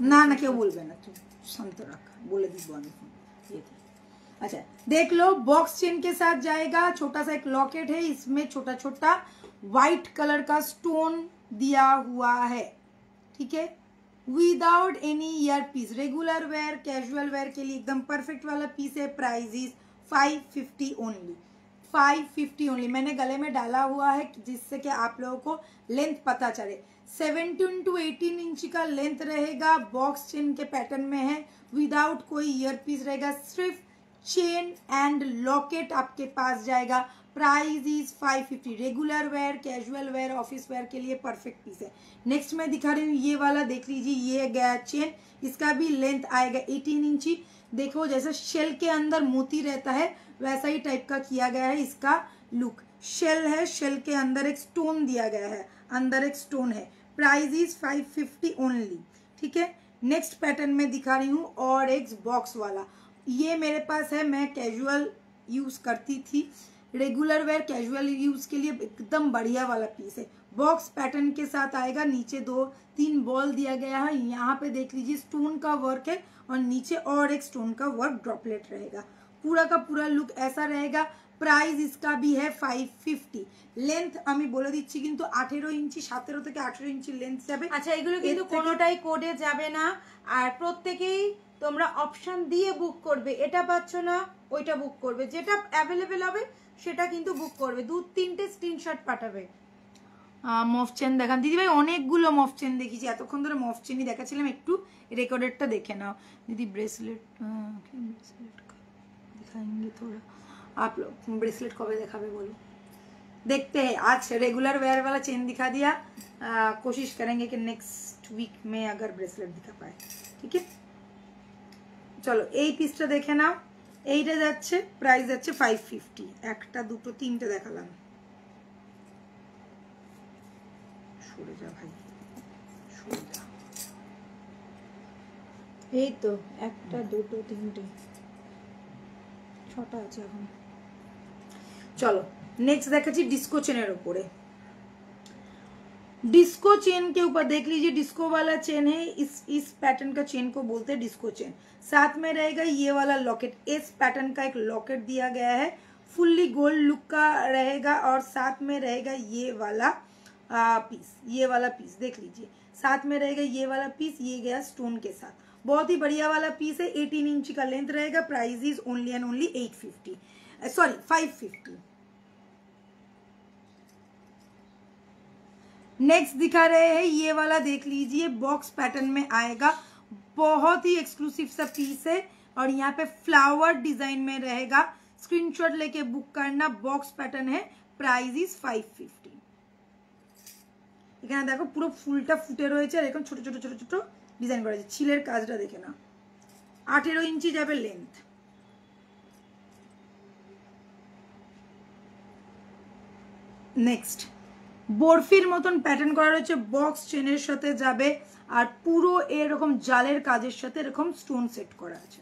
ना ना क्यों बोल ना, तू शांत रख, बोले दी बॉनी ये थी। अच्छा देख लो, बॉक्स चेन के साथ जाएगा, छोटा सा एक लॉकेट है, इसमें छोटा छोटा वाइट कलर का स्टोन दिया हुआ है, ठीक है, without any ear piece, regular wear casual wear के लिए एकदम परफेक्ट वाला पीस है। Price is 550 only, 550 only. मैंने गले में डाला हुआ है जिससे कि आप लोगों को लेंथ पता चले। 17 to 18 इंच का लेंथ रहेगा, बॉक्स चेन के पैटर्न में है, विदाउट कोई ईयर पीस रहेगा, सिर्फ चेन एंड लॉकेट आपके पास जाएगा। Price is 550, regular wear casual where office where के लिए परफेक्ट पीस है। नेक्स्ट मैं दिखा रही हूँ ये वाला, देख लीजिए, ये गया चेन, इसका भी लेंथ आएगा 18 इंची। देखो जैसे शेल के अंदर मोती रहता है वैसा ही टाइप का किया गया है इसका लुक। शेल है, शेल के अंदर एक स्टोन दिया गया है, अंदर एक स्टोन है। प्राइस इज 550 ओनली, ठीक है। नेक्स्ट पैटर्न में दिखा रही हूँ और एक बॉक्स वाला, ये मेरे पास है, मैं कैजुअल यूज करती थी, रेगुलर वेयर कैजुअल यूज के लिए एकदम बढ़िया वाला पीस है। बॉक्स पैटर्न के साथ आएगा, नीचे 2-3 बॉल दिया गया है, यहाँ पे देख लीजिए स्टोन का वर्क है और नीचे और एक स्टोन का वर्क ड्रॉपलेट रहेगा, पूरा का पूरा लुक ऐसा रहेगा। प्राइस इसका भी है 550। लेंथ আমি বলে দিচ্ছি কিন্তু 18 ইঞ্চি, 17 থেকে 18 ইঞ্চি লেন্থ যাবে। আচ্ছা এগুলো কিন্তু কোনোটাই কোডে যাবে না, আর প্রত্যেকেই তোমরা অপশন দিয়ে বুক করবে, এটা পাচ্ছ না ওইটা বুক করবে, যেটা অ্যাভেলেবেল হবে সেটা কিন্তু বুক করবে, 2-3টে স্ক্রিনশট পাঠাবে। মফ চেন দেখান দিদি ভাই, অনেকগুলো মফ চেন দেখিয়েছি, এতক্ষণ ধরে মফ চেনই দেখাচ্ছিলাম, একটু রেকর্ডেডটা দেখে নাও দিদি। ব্রেসলেট ব্রেসলেট दिखाएंगे थोड़ा, आप लोग ब्रेसलेट कब दिखावे बोलो, देखते हैं। आज रेगुलर वेयर वाला चेन दिखा दिया, कोशिश करेंगे कि नेक्स्ट वीक में अगर ब्रेसलेट दिखा पाए, ठीक है। चलो এই পিসটা দেখে নাও, এইটা যাচ্ছে প্রাইস যাচ্ছে 550, একটা দুটো তিনটে দেখালাম, সরে যা ভাই সরে যা, এই তো একটা দুটো তিনটে 6টা আছে এখন। चलो नेक्स्ट देखाচ্ছি डिस्को चेनर ऊपर, डिस्को चेन के ऊपर देख लीजिए, डिस्को वाला चेन है, इस पैटर्न का चेन को बोलते हैं डिस्को चेन। साथ में रहेगा ये वाला लॉकेट, इस पैटर्न का एक लॉकेट दिया गया है, फुल्ली गोल्ड लुक का रहेगा, और साथ में रहेगा ये वाला पीस, ये वाला पीस देख लीजिए, साथ में रहेगा ये वाला पीस, ये गया स्टोन के साथ, बहुत ही बढ़िया वाला पीस है। 18 इंच का लेंथ रहेगा। Price is only and only 850, sorry 550। Next दिखा रहे हैं ये वाला, देख लीजिए, बॉक्स पैटर्न में आएगा, बहुत ही एक्सक्लूसिव सा पीस है, और यहाँ पे फ्लावर डिजाइन में रहेगा, स्क्रीनशॉट लेके बुक करना, बॉक्स पैटर्न है। Price is 550। এখানে দেখো পুরো ফুলটা ফুটে রয়েছে, আর এখন ছোট ছোট ছোট ছোট ডিজাইন করা আছে, ছিলের কাজটা দেখে না। 18 ইঞ্চি যাবে লেন্থ। নেক্সট বরফির মতন প্যাটার্ন করা রয়েছে, বক্স চেনের সাথে যাবে, আর পুরো এরকম জালের কাজের সাথে এরকম স্টোন সেট করা আছে,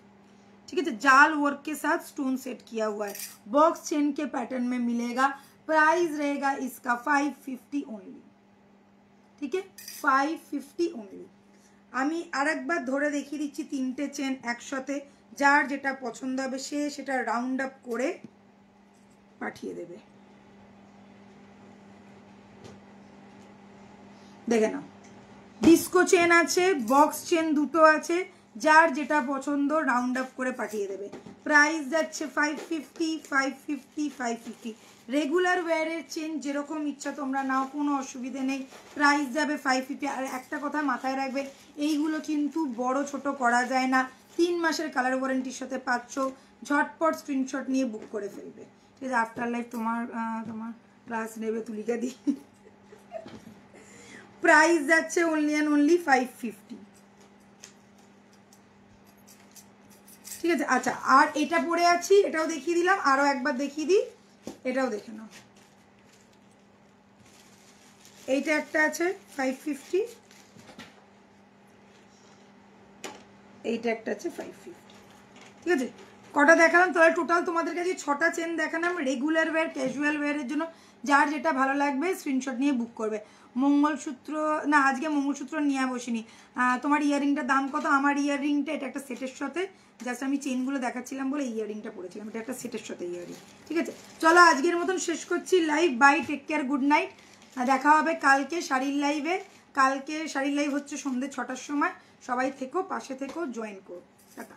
ठीक है। जाल वर्क के साथ स्टोन सेट किया हुआ है, बॉक्स चेन के पैटर्न में मिलेगा। प्राइस रहेगा इसका 550 ओनली, ঠিক আছে 550 অনলি। আমি আরেকবার ধরে দেখিয়ে দিচ্ছি 3টে চেন একসাথে, যার যেটা পছন্দ হবে সে সেটা রাউন্ড আপ করে পাঠিয়ে দেবে। দেখে নাও, ডিস্কো চেন আছে, বক্স চেন দুটো আছে, যার যেটা পছন্দ রাউন্ড আপ করে পাঠিয়ে দেবে। প্রাইস যাচ্ছে 550 550 550। রেগুলার ওয়্যারের চেন যেরকম ইচ্ছা তোমরা নাও, কোনো অসুবিধে নেই, প্রাইস যাবে 550। আর একটা কথা মাথায় রাখবে, এইগুলো কিন্তু বড় ছোট করা যায় না, 3 মাসের কালার ওয়ারেন্টির সাথে পাচ্ছ। ঝটপট স্ক্রিনশট নিয়ে বুক করে ফেলবে, ঠিক আছে। আফটার লাইফ তোমার ক্লাস নেবে তুলিকা দি। প্রাইস যাচ্ছে অনলি অ্যান্ড অনলি 550, ঠিক আছে। আচ্ছা, আর এটা পরে আছি, এটাও দেখিয়ে দিলাম, আরো একবার দেখিয়ে দিই, এটাও দেখে নাও। এইটা একটা আছে 550, এইটা একটা আছে 550, ঠিক আছে। কটা দেখালাম তাহলে? টোটাল তোমাদের কাছে 6টা চেন দেখালাম রেগুলার ওয়্যার, ক্যাজুয়াল ওয়্যারের জন্য। যার যেটা ভালো লাগবে স্ক্রিনশট নিয়ে বুক করবে। মঙ্গলসূত্র না, আজকে মঙ্গলসূত্র নিয়ে বসিনি। তোমার ইয়াররিংটার দাম কত? আমার ইয়াররিংটা এটা একটা সেটের সাথে, জাস্ট আমি চেনগুলো দেখাচ্ছিলাম বলে ইয়াররিংটা পরেছিলাম, এটা একটা সেটের সাথে ইয়াররিং, ঠিক আছে। চলো আজকের মতন শেষ করছি live. Bye, take care, good night. দেখা হবে কালকে শাড়ির লাইভে। কালকে শাড়ির লাইভ হচ্ছে সন্ধ্যে 6টার সময়। সবাই থেকো, পাশে থেকো, জয়েন করো। টাটা।